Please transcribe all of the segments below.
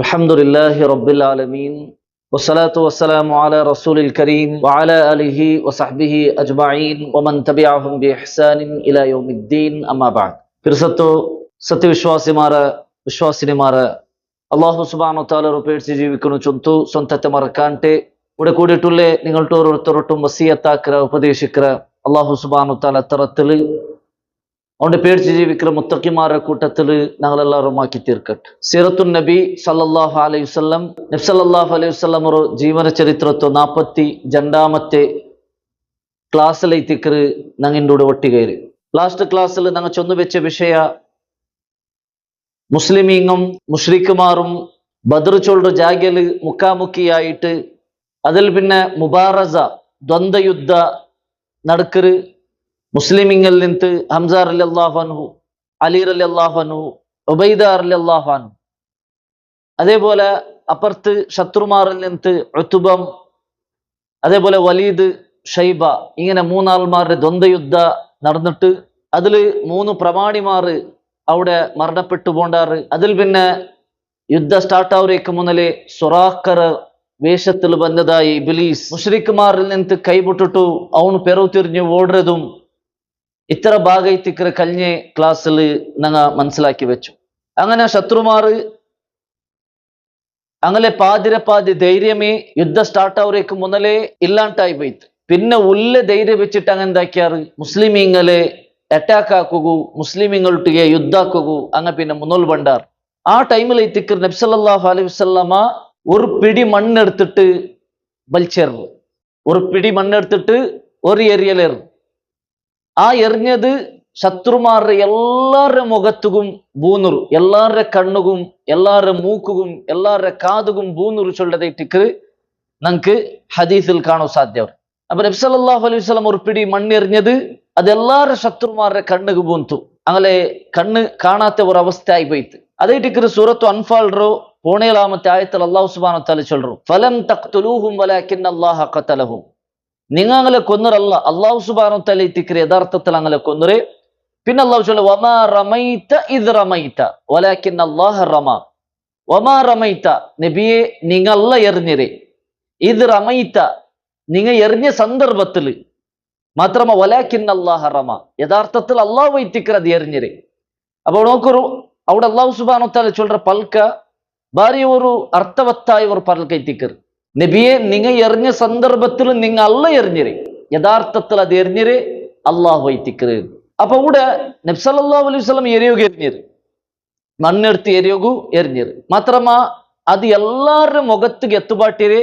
الحمد لله رب العالمين والصلاة والسلام على رسول الكريم وعلى آله وصحبه أجمعين ومن تبعهم بإحسان إلى يوم الدين أما بعد ഫിർസത്തോ സത്യവിശ്വാസിമാര വിശ്വാസിനിമാര അള്ളാഹു സുബ്ഹാനഹു വതആല പേടിച്ച് ജീവിക്കുന്നു ചൊന്തു സ്വന്തത്തെ മറക്കാൻട്ടെ ഇവിടെ കൂടിയിട്ടുള്ളേ നിങ്ങളുടെ ഓരോരുത്തരോട്ടും വസിയത്താക്കര ഉപദേശിക്കര അള്ളാഹു സുബ്ഹാനഹു വതആല തറത്തിൽ അവന്റെ പേടിച്ച് ജീവിക്കുന്ന മുത്തക്കിമാരുടെ കൂട്ടത്തിൽ ഞങ്ങളെല്ലാവരും ആക്കി തീർക്കട്ടെ. സീറത്തുൻ നബി സല്ലല്ലാഹു അലൈഹി വസല്ലം നബി സല്ലല്ലാഹു അലൈഹി വസല്ലം ഒരു ജീവന ചരിത്രത്തോ 42ാമത്തെ ക്ലാസ്സിലെത്തിക്കറ് ഞങ്ങളുടെ ഒട്ടികയില് ലാസ്റ്റ് ക്ലാസ്സിൽ ഞങ്ങൾ ചൊന്നു വെച്ച വിഷയ മുസ്ലിമീങ്ങും മുഷ്രിക്കുമാറും ബദർ ചൊല്ലുന്ന ജാഗ്യല് മുക്കാമുക്കിയായിട്ട് അതിൽ പിന്നെ മുബാറസ ദ്വന്ദ്വ യുദ്ധ നടക്കറ് മുസ്ലിമിങ്ങളിൽ നിന്ന് ഹംസ റളിയല്ലാഹു അൻഹു, അലി റളിയല്ലാഹു അൻഹു, ഉബൈദ റളിയല്ലാഹു അൻഹു, അതേപോലെ അപ്പുറത്ത് ശത്രുമാരിൽ നിന്ന് ഉത്ബം, അതേപോലെ വലീദ്, ഷൈബ, ഇങ്ങനെ മൂന്നാൾമാരുടെ ദ്വന്ദ്വയുദ്ധ നടന്നിട്ട് അതില് 3 പ്രമാണിമാർ അവിടെ മരണപ്പെട്ടു പോണ്ടാറ്. അതിൽ പിന്നെ യുദ്ധ സ്റ്റാർട്ടാവരേക്ക് മുന്നലേ സുറാഖർ വേഷത്തിൽ വന്നതായി ഇബ്ലീസ് മുശ്രിക്കുമാരിൽ നിന്ന് കൈവിട്ടിട്ടു അവന് പെറവ് തിരിഞ്ഞു ഓടുന്നതും ഇത്ര ഭാഗത്തിക്കറ് കഴിഞ്ഞ ക്ലാസ്സിൽ ഞങ്ങൾ മനസ്സിലാക്കി വെച്ചു. അങ്ങനെ ശത്രുമാർ അങ്ങനെ പാതി ധൈര്യമേ യുദ്ധ സ്റ്റാർട്ടാവരേക്ക് മുന്നലേ ഇല്ലാണ്ടായി പോയിട്ട് പിന്നെ ഉള്ള ധൈര്യം വെച്ചിട്ട് അങ്ങനെ എന്താക്കിയാറ് മുസ്ലിമീങ്ങളെ അറ്റാക്ക് ആക്കുകൂ, മുസ്ലിമീങ്ങളുടെ യുദ്ധാക്കുകൂ, അങ്ങനെ പിന്നെ മുന്നോൽ ബണ്ടാർ. ആ ടൈമിൽ എത്തിക്കർ നബി സല്ലല്ലാഹു അലൈഹി വസല്ലമ ഒരു പിടി മണ്ണെടുത്തിട്ട് വലിച്ചെറിഞ്ഞു. ഒരു പിടി മണ്ണെടുത്തിട്ട് ഒരു എറിയലേറ്. ആ എറിഞ്ഞത് ശത്രുമാരുടെ എല്ലാവരുടെ മുഖത്തും ബൂന്നുറു, എല്ലാവരുടെ കണ്ണുകും എല്ലാവരുടെ മൂക്കുകും എല്ലാവരുടെ കാതുകും ബൂന്നുറു ചൊല്ലതായിട്ട് നമുക്ക് ഹദീസിൽ കാണാൻ സാധ്യമാണ്. അപ്പൊ നബി സല്ലല്ലാഹു അലൈഹി വസല്ലം ഒരു പിടി മണ്ണെറിഞ്ഞത് അത് എല്ലാവരുടെ ശത്രുമാരുടെ കണ്ണുക്ക് ബൂന്തു, അങ്ങനെ കണ്ണ് കാണാത്ത ഒരു അവസ്ഥ ആയി പോയിട്ട്. അതായിട്ട് സൂറത്തു അൻഫാൽറോ 17ാമത്തെ ആയത്തിൽ അല്ലാഹു സുബ്ഹാനഹു വതആല ചൊല്ലറു ഫലം തഖ്തുലൂഹും വലാകിന്ന അല്ലാഹ ഖതലഹും, നിങ്ങളെ കൊന്നറല്ല അല്ലാഹു സുബ്ഹാനഹു വതആല ഇത്തിക്കറി യഥാർത്ഥത്തിൽ അങ്ങനെ കൊന്നറെ. പിന്നെ അല്ലാഹു ചൊല്ല വമാ റമൈത ഇദ് റമൈത വലാകിന്ന അല്ലാഹ റമ, വമാ റമൈത നബിയെ നിങ്ങളല്ല എറിഞ്ഞിരെ, ഇത് റമൈത നിങ്ങൾ എറിഞ്ഞ സന്ദർഭത്തിൽ മാത്രമ വലാകിന്ന അല്ലാഹ റമ, യഥാർത്ഥത്തിൽ അല്ലാഹു ഇത്തിക്കറി അത് എറിഞ്ഞിരെ. അപ്പോൾ നോക്കൊരു അവിടെ അല്ലാഹു സുബ്ഹാനഹു വതആല ചൊല്ലற പൽക്ക ഭാര്യ ഒരു അർത്ഥവത്തായ ഒരു പൽക്ക ഇത്തിക്കർ നബിയെ നിങ്ങൾ എറിഞ്ഞ സന്ദർഭത്തിൽ നിങ്ങൾ അല്ല എറിഞ്ഞിരെ, യഥാർത്ഥത്തിൽ അത് എറിഞ്ഞിരെ അള്ളാഹു വൈത്തിക്കറ്. അപ്പൊ ഇവിടെ നബി സല്ലല്ലാഹു അലൈഹി വസല്ലം എരിയോഗ എറിഞ്ഞിര്, മണ്ണെടുത്ത് എരിയോഗു എറിഞ്ഞിര്. മാത്രമാ അത് എല്ലാവരുടെ മുഖത്ത് എത്തുപാട്ടിരെ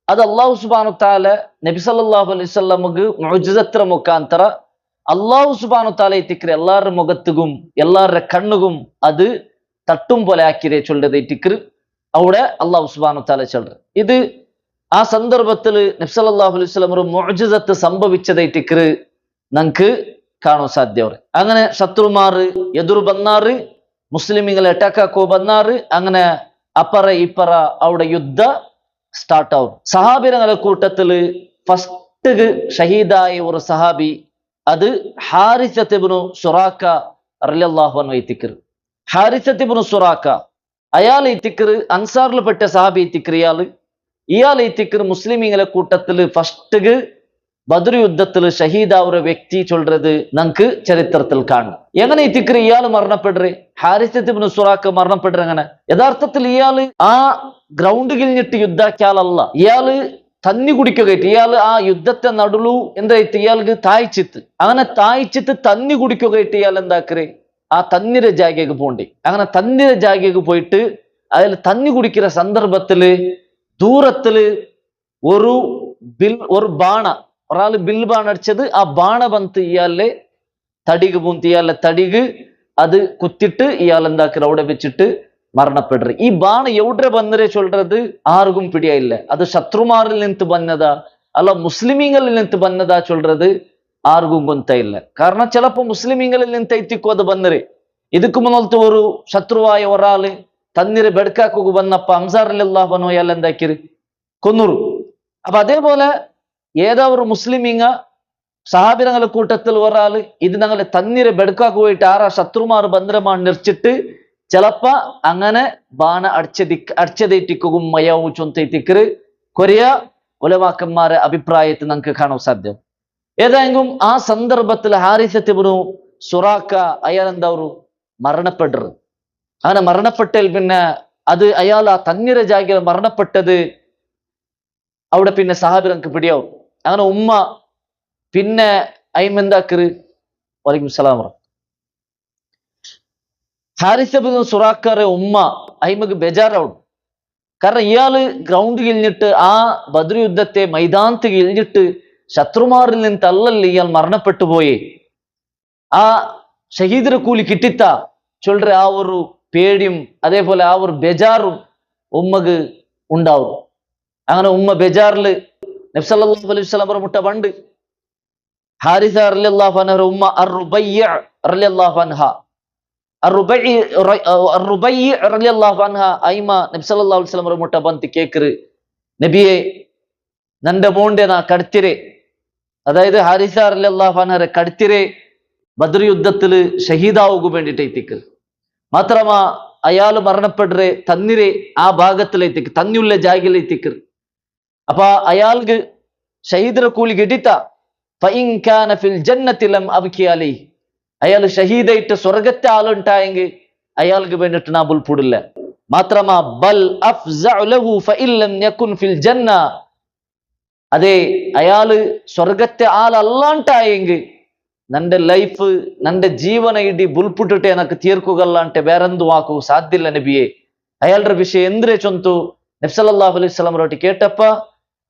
അത് അല്ലാഹു സുബ്ഹാനഹു വതആല നബി സല്ലല്ലാഹു അലൈഹി വസല്ലമക്ക് മുഅ്ജിസത്ര മുഖാന്തര അല്ലാഹു സുബ്ഹാനഹു വതആല ഇത്തിക്കറ് എല്ലാവരുടെ മുഖത്തും എല്ലാവരുടെ കണ്ണുകും അത് തട്ടും പോലെ ആക്കിരെ ചൊല്ലതായിട്ടിക്കറ് അവിടെ അല്ലാഹു സുബ്ഹാനഹു വതആല ചൊല്ലറ്. ഇത് ആ സന്ദർഭത്തിൽ നബി സല്ലല്ലാഹു അലൈഹി വസല്ലം ഒരു മുഅ്ജിസത്ത് സംഭവിച്ചതായിട്ടിക്കറ് നമുക്ക് കാണാൻ സാധ്യമാണ്. അങ്ങനെ ശത്രുമാർ എതിർ ബന്നാറ്, മുസ്ലിമിങ്ങളെ അറ്റാക്കാക്കോ ബന്നാറ്, അങ്ങനെ അപ്പറ ഇപ്പറ അവിടെ യുദ്ധ സ്റ്റാർട്ട് ആവും. സഹാബികളുടെ കൂട്ടത്തില് ഫസ്റ്റ് ഷഹീദായ ഒരു സഹാബി അത് ഹാരിസത്ത് ഇബ്നു സുറാഖ റളിയല്ലാഹു അൻഹു ഇത്തിക്കറ്. ഹാരിസത്ത് ഇബ്നു സുറാഖ അയാൾ ഇത്തിക്കറ് അൻസാറിൽപ്പെട്ട സഹാബി ഇത്തിക്കറ്. ഇയാൾ ഇത്തിക്കറ് മുസ്ലിമീങ്ങളെ കൂട്ടത്തില് ഫസ്റ്റ് ബദർ യുദ്ധത്തിൽ ഷഹീദാവുന്ന വ്യക്തി ചൊല്ലത് നമുക്ക് ചരിത്രത്തിൽ കാണും. എങ്ങനെ ഇത്തിക്കറ് ഇയാൾ മരണപ്പെടുറേ, ഹാരിസത്ത് ഇബ്നു സുറാഖ മരണപ്പെടുற എങ്ങനെ? യഥാർത്ഥത്തിൽ ഇയാള് ആ ഗ്രൗണ്ട് കിഴിഞ്ഞിട്ട് യുദ്ധാക്കിയാലല്ല, ഇയാള് തന്നി കുടിക്കുകയായിട്ട് ഇയാൾ ആ യുദ്ധത്തെ നടുലു എന്തായിട്ട് ഇയാൾക്ക് തായ്ച്ചിത്ത്, അങ്ങനെ തായ്ച്ചിത്ത് തന്നി കുടിക്കുകയായിട്ട് ഇയാൾ എന്താക്കറേ ആ തന്നിര ജാഗയ്ക്ക് പോണ്ടി. അങ്ങനെ തന്നിര ജാഗയ്ക്ക് പോയിട്ട് അതിൽ തന്നി കുടിക്കുന്ന സന്ദർഭത്തില് ദൂരത്തില് ഒരു ബാണ, ഒരാൾ ബിൽ ബാണ അടിച്ചത്, ആ ബാണ ബന്ത് ഇയാളെ തടിക് പൂന്തി, ഇയാളെ തടിക് അത് കുത്തിട്ട് ഇയാൾ എന്താക്കറ അവിടെ വെച്ചിട്ട് മരണപ്പെടുക. ഈ ബാണ എവിടെ ബന്നരെ ചൊല്ലത് ആർക്കും പിടിയായില്ല. അത് ശത്രുമാരിൽ നിന്ന് ബന്നതാ അല്ല മുസ്ലിമീങ്ങളിൽ നിന്ന് ബന്നതാ ചൊല്ലത് ആർക്കും ഗൊന്തയില്ല. കാരണം ചിലപ്പോ മുസ്ലിമീങ്ങളിൽ നിന്ന് എത്തിക്കോ അത് ബന്നരെ. ಇದಕ್ಕೂ ಮುನ್ನಲ್ತು ഒരു ശത്രുവായ ഒരാള് തന്നിരെ ബെടുക്കാക്കു വന്നപ്പ ഹംസ റളിയല്ലാഹു അൻഹു അയാൾ എന്താക്കിര് കൊന്നുරු. അപ്പൊ അതേപോലെ ഏതോ ഒരു മുസ്ലിമീങ്ങ സഹാബിരങ്ങളുടെ കൂട്ടത്തിൽ ഒരാള് ഇത് ഞങ്ങളെ തന്നിരെ ബെടുക്കാക്കു പോയിട്ട് ആരാ ശത്രുമാർ ബന്ധനമാണ് നിർച്ചിട്ട് ചിലപ്പ അങ്ങനെ ബാണ അടിച്ചതേറ്റിക്കും മയവും ചൊന്തേറ്റിക്കറ് കൊറിയ ഉലമാക്കന്മാരെ അഭിപ്രായത്തിൽ നമുക്ക് കാണാൻ സാധ്യം. ഏതായെങ്കിലും ആ സന്ദർഭത്തിൽ ഹാരിസത്ത് ഇബ്നു സുറാക്ക അയാൾ എന്താവു മരണപ്പെട്ടത്. അങ്ങനെ മരണപ്പെട്ടാൽ പിന്നെ അത് അയാൾ ആ തന്നിര ജാഗയിൽ മരണപ്പെട്ടത് അവിടെ പിന്നെ സഹാബികൾക്ക് പിടിയാവും. അങ്ങനെ ഉമ്മ പിന്നെ അയിമെന്താക്കറ് വലൈക്കും സലാം ഹാരിസ ഇബ്നു സുറാക്കറെ ഉമ്മ അയിമക്ക് ബേജാറാവും. കാരണം ഇയാള് ഗ്രൗണ്ട് കിഴിഞ്ഞിട്ട് ആ ബദ്ർ യുദ്ധത്തെ മൈതാനത്ത് കിഴിഞ്ഞിട്ട് ശത്രുമാരിൽ നിന്ന് തള്ളല്ലേ ഇയാൾ മരണപ്പെട്ടു പോയേ. ആ ഷഹീദിന്റെ കൂലി കിട്ടിത്ത ചൊല്ലറ ആ ഒരു പേടിയും അതേപോലെ ആ ഒരു ബേജാറും ഉമ്മക്ക് ഉണ്ടാവും. അങ്ങനെ ഉമ്മ ബേജാറില് നബി സല്ലല്ലാഹു അലൈഹി വസല്ലം മുട്ട പണ്ട് ഹാരിസ റളിയല്ലാഹു അൻഹ ഉമ്മ അർ-റുബയ്യ റളിയല്ലാഹു അൻഹ അർ-റുബയ്യ റളിയല്ലാഹു അൻഹ അയിമ നബി സല്ലല്ലാഹു അലൈഹി വസല്ലം മുട്ട ಬಂತು കേക്കറ് നബിയെ നന്റെ മോണ്ടെ നാ കടത്തിരെ. അതായത് ഹാരിസ റളിയല്ലാഹു അൻഹരെ കടത്തിരെ ബദ്ർ യുദ്ധത്തില് ഷഹീദാവുക വേണ്ടിയിട്ട് മാത്രമാ അയാൾ മരണപ്പെട്ടെ തന്നിരെ ആ ഭാഗത്തിലേക്ക് തന്നിയുള്ള ജാഗയിലേക്ക്. അപ്പൊ അയാൾക്ക് ഷഹീദിന്റെ കൂലി കിട്ടിത്ത ഫഇൻ കാന ഫിൽ ജന്നതി ലം അബ്കി അലൈഹി. അയാൾ ഷഹീദായിട്ട് സ്വർഗത്തെ ആളുണ്ടായെങ്കിൽ അയാൾക്ക് വേണ്ടിയിട്ട് നാ ബുൽപുടില്ല. മാത്രമാ ബൽ അഫ്സഉ ലഹു ഫഇൻ ലം യകുൻ ഫിൽ ജന്ന. അതെ അയാള് സ്വർഗത്തെ ആളല്ലാണ്ടായെങ്കിൽ നന്റെ ലൈഫ് നന്റെ ജീവന ഇടി ബുൽപുട്ടിട്ട് എനക്ക് തീർക്കുകല്ല ಅಂತೆ ಬೇರೆಂದು ವಾಕು ಸಾಧ್ಯಲ್ಲ ನಬಿಯೇ. ಅಯಾಳ್ರ ವಿಷಯ ಎಂದ್ರೆ ಚೊಂತು ನಬಿ ಸಲ್ಲಲ್ಲಾಹು ಅಲೈಹಿ ವಸಲ್ಲಂ ರೊಟ್ಟಿ ಕೇಟಪ್ಪ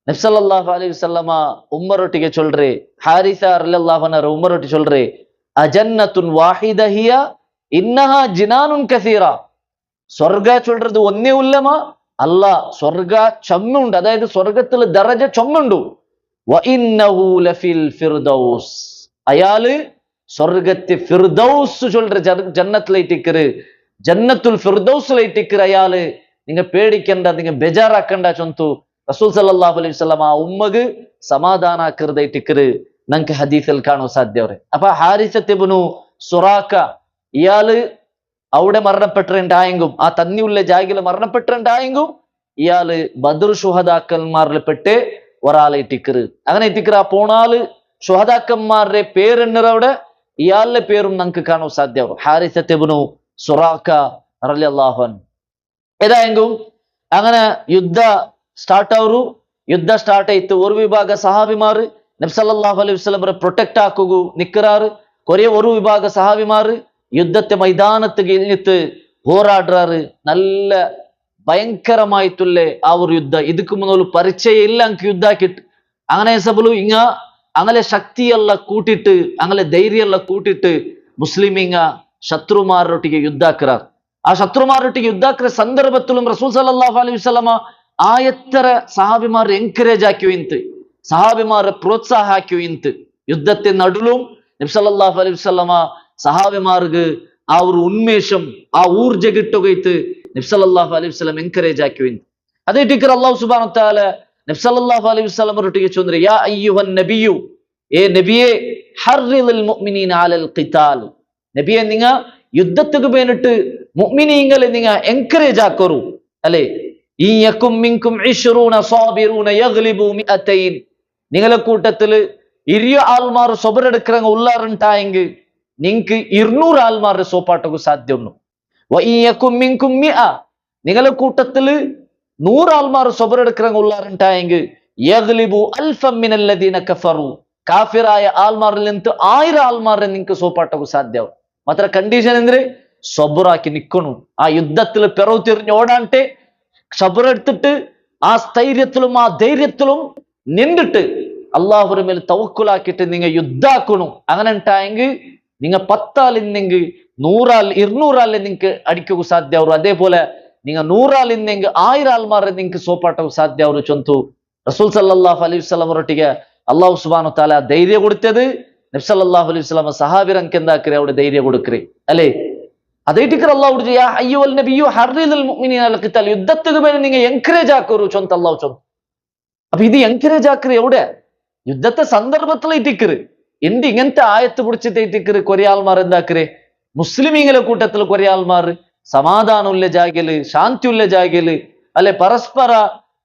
ನಬಿ ಸಲ್ಲಲ್ಲಾಹು ಅಲೈಹಿ ವಸಲ್ಲಮ ಉಮ್ಮರೊಟ್ಟಿಗೆ ಚೊಲ್ರೆ ಹಾರಿಸಾ ರಲಿಯಲ್ಲಾಹು ಅನ್ಹು ಉಮ್ಮರೊಟ್ಟಿ ಚೊಲ್ರೆ ಅಜನ್ನತುನ್ ವಾಹಿದ ಹಿಯ ಇನ್ನಹಾ ಜಿನಾನುನ್ ಕಸೀರಾ. സ്വർഗ ചൊല്ലത് ഒന്നേ ഉല്ലമ അല്ല, സ്വർഗ ചമ്മുണ്ട്. അതായത് സ്വർഗത്തിൽ ദറജ ചൊമ്മുണ്ട്. വ ഇന്നഹു ലഫിൽ ഫിർദൗസ്. അയാള് സ്വർഗത്തെ ഫിർദൗസ് ചൊല്ലற ജന്നത്തിലേറ്റിക്കറ് ജന്നത്തുൽ ഫിർദൗസിലേറ്റിക്കറ് അയാള്. നിങ്ങ പേടിക്കണ്ട, നിങ്ങ ബേജാറാക്കണ്ട ചൊന്തു റസൂൽ സല്ലല്ലാഹു അലൈഹി വസല്ലം ആ ഉമ്മക്ക് സമാധാന ആക്കറുതായിട്ടിക്കറ് നമുക്ക് ഹദീസിൽ കാണാൻ സാധ്യവരെ. അപ്പൊ ഹാരിസത്ത് ഇബ്നു സുറാക്ക ഇയാള് അവിടെ മരണപ്പെട്ടിട്ടുണ്ടായെങ്കും ആ തന്നിയുള്ള ജാഗില് മരണപ്പെട്ടിട്ടുണ്ടായെങ്കും ഇയാള് ബദർ ശുഹദാക്കന്മാരിൽ പെട്ട് ഒരാളായിട്ടിക്കറ്. അങ്ങനെ എത്തിക്കറ് ആ പോണാള് ശുഹദാക്കന്മാരുടെ പേരെണ്ണർ അവിടെ ഇയാളുടെ പേരും നമുക്ക് കാണാൻ സാധ്യവും ഹാരിസത്ത് ഇബ്നു സുറാക്ക റളിയല്ലാഹു അൻഹു. ഏതായെങ്കും അങ്ങനെ യുദ്ധ സ്റ്റാർട്ട് ആവു. യുദ്ധ സ്റ്റാർട്ട് ആയിട്ട് ഒരു വിഭാഗ സഹാബിമാര് നബി സല്ലല്ലാഹു അലൈഹി വസല്ലം പ്രൊട്ടക്ട് ആക്കുക നിക്കറാറ്. കൊറേ ഒരു വിഭാഗ സഹാബിമാര് യുദ്ധത്തെ മൈതാനത്ത് കഴിഞ്ഞിട്ട് പോരാടുറാറ്. നല്ല ഭയങ്കരമായിട്ടുള്ള ആ ഒരു യുദ്ധ ಇದಕ್ಕೆ മുന്നോട്ട് പരിചയം ഇല്ല എനിക്ക് യുദ്ധ ആക്കിട്ട്. അങ്ങനെ സബലു ഇങ്ങ അങ്ങനെ ശക്തിയെಲ್ಲ കൂട്ടിട്ട് അങ്ങനെ ധൈര്യമെಲ್ಲ കൂട്ടിട്ട് മുസ്ലിമിങ്ങ ശത്രുമാരൊട്ടിಗೆ യുദ്ധ ആക്കറാർ. ആ ശത്രുമാരൊട്ടിಗೆ യുദ്ധ ആക്കുന്ന ಸಂದರ್ಭത്തിലും റസൂൽ സല്ലല്ലാഹു അലൈഹി വസല്ലമ ആയത്തര സഹാബിമാർ എൻകറേജ് ആക്കിയുവിന്ത്, സഹാബിമാരെ പ്രോത്സാഹ ആക്കിയുവിന്ത്. യുദ്ധത്തെ നടുലും നബി സല്ലല്ലാഹു അലൈഹി വസല്ലമ സഹാബിമാർക്ക് ആ ഒരു ഉന്മേഷം ആ ഊർജ കിട്ടുകയിട്ട് നബി സല്ലല്ലാഹു അലൈഹി വസല്ലം എൻകറേജ് ആക്കിയുവിന്ത്. അതേ ടിക്കർ അല്ലാഹു സുബ്ഹാനഹു വ തആല നബി സല്ലല്ലാഹു അലൈഹി വസല്ലം റൊട്ടിಗೆ ചൊല്ലുന്നു യാ അയ്യുഹൻ നബിയു, ഏ നബിയെ ഹർറിൽ മുഅ്മിനീന അലൽ ഖിതാൽ. നബിയെ നിങ്ങ യുദ്ധത്തിക്ക് വേണ്ടിട്ട് മുഅ്മിനീങ്ങളെ നിങ്ങ എൻകറേജ് ആക്കറു അല്ലേ. ഈ യകും മിൻകും 20 സാബിറൂന യഗ്ലിബു 200. നിങ്ങളെ കൂട്ടത്തില് 20 ആൾമാർ സബറെടുക്കറങ്ങ ഉള്ളാറുണ്ടായെങ്കിൽ നിങ്ങൾക്ക് 200 ആൾമാരുടെ സോപ്പാട്ടക്ക് സാധ്യമുണ്ട്. വ ഈ യകും മിൻകും 100. നിങ്ങളെ കൂട്ടത്തില് 100 ആൾമാർ സബറെടുക്കറങ്ങ ഉള്ളാറുണ്ടായെങ്കിൽ യഗ്ലിബു അൽഫൻ മിനല്ലദീന കഫറു. കാഫിറായ ആൾമാരിൽ നിന്ന് 1000 ആൾമാരെ നിങ്ങൾക്ക് സോപ്പാട്ടക്ക് സാധ്യവും. മാത്ര കണ്ടീഷൻ എന്തിന് സബറാക്കി നിൽക്കണു. ആ യുദ്ധത്തിൽ പിറവ് തിരിഞ്ഞ് ഓടാണ്ടെ സബറെടുത്തിട്ട് ആ സ്ഥൈര്യത്തിലും ആ ധൈര്യത്തിലും നിന്നിട്ട് അള്ളാഹുവിന്റെ മേൽ തവക്കുലാക്കിയിട്ട് നിങ്ങൾ യുദ്ധാക്കണു. അങ്ങനെ ഉണ്ടായെങ്കിൽ നിങ്ങൾ 10 ആൾ ഇന്നെങ്കിൽ 100 ആൾ 200 ആളെ നിങ്ങൾക്ക് അടിക്കുക സാധ്യവും. അതേപോലെ നിങ്ങൾ 100 ആൾ ഇന്നെങ്കിൽ 1000 ആൾമാരെ നിങ്ങൾക്ക് സോപ്പാട്ടക്ക് സാധ്യവും ചൊന്തു റസൂൽ സല്ലല്ലാഹു അലൈഹി വസല്ലം റൊട്ടിಗೆ അല്ലാഹു സുബ്ഹാനഹു വ തആല ധൈര്യം കൊടുത്തത് നബി സല്ലല്ലാഹു അലൈഹി വസല്ലം സഹാബിരങ്ങൾക്ക് എന്താക്കറി അവിടെ ധൈര്യം കൊടുക്കറി അല്ലേ. അതേറ്റിക്കർ അല്ലാഹു യാ അയ്യുഹൽ നബിയു ഹർറിൽ മുഅ്മിനീന അലൽ ഖിതാൽ. യുദ്ധത്തിക്ക് വേണ്ടി നിങ്ങൾ എൻകറേജ് ആക്കറു ചൊന്ത അല്ലാഹു ചൊന്തു. അപ്പൊ ഇത് എൻകറേജ് ആക്കറി എവിടെ യുദ്ധത്തെ സന്ദർഭത്തിലേറ്റിക്കറ്. എന്ത് ഇങ്ങനത്തെ ആയത്ത് പിടിച്ചിട്ടേറ്റിക്കറ് കൊറേ ആൾമാർ എന്താക്കറ് മുസ്ലിമീങ്ങളെ കൂട്ടത്തിൽ കൊറേ ആൾമാർ സമാധാനമുള്ള ജാഗയില്, ശാന്തിയുള്ള ജാഗയില്, അല്ലെ പരസ്പര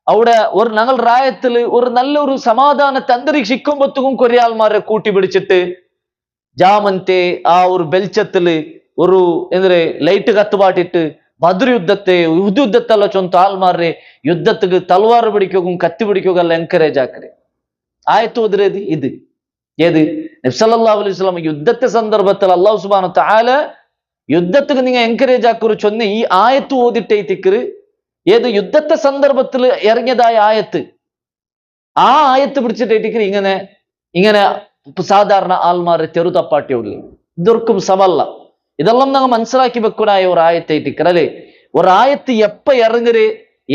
അവിടെ ഒരു ഞങ്ങൾ റായത്തില് ഒരു നല്ലൊരു സമാധാനത്തെ അന്തരീക്ഷിക്കുമ്പോഴത്തേക്കും കുറെ ആൾമാരെ കൂട്ടി പിടിച്ചിട്ട് ജാമന്റെ ആ ഒരു വെളിച്ചത്തില് ഒരു എന്തൊരു ലൈറ്റ് കത്തുപാട്ടിട്ട് ബദ്ർ യുദ്ധത്തെ യുദ്ധത്തെಲ್ಲ ചൊಂತ ആൾമാരെ യുദ്ധത്തിക്ക് തൽവാർ പിടിക്കുകയും കത്തി പിടിക്കുകയും എല്ലാം എൻകറേജ് ആക്കരെ. ആയത്ത് ഓതിരത് ഇത് ഏത്? നബി സല്ലല്ലാഹു അലൈഹി വസല്ലം യുദ്ധത്തെ സന്ദർഭത്തിൽ അല്ലാഹു സുബ്ഹാനഹു വ തആല യുദ്ധത്തിന് നിങ്ങൾ എൻകറേജ് ആക്കുറി ചൊന്ന് ഈ ആയത്ത് ഓതിട്ടേ തിക്കറ്. ഏത്? യുദ്ധത്തെ സന്ദർഭത്തിൽ ഇറങ്ങിയതായ ആയത്ത്. ആ ആയത്ത് പിടിച്ചിട്ടേറ്റിക്കറ് ഇങ്ങനെ ഇങ്ങനെ സാധാരണ ആൾമാരെ തെറുതപ്പാട്ടിയുള്ളു. ഇതൊർക്കും സമല്ല. ഇതെല്ലാം ഞങ്ങൾ മനസ്സിലാക്കി വെക്കുനായ ഒരു ആയത്തേറ്റിക്കറ് അല്ലെ. ഒരു ആയത്ത് എപ്പ ഇറങ്ങര്,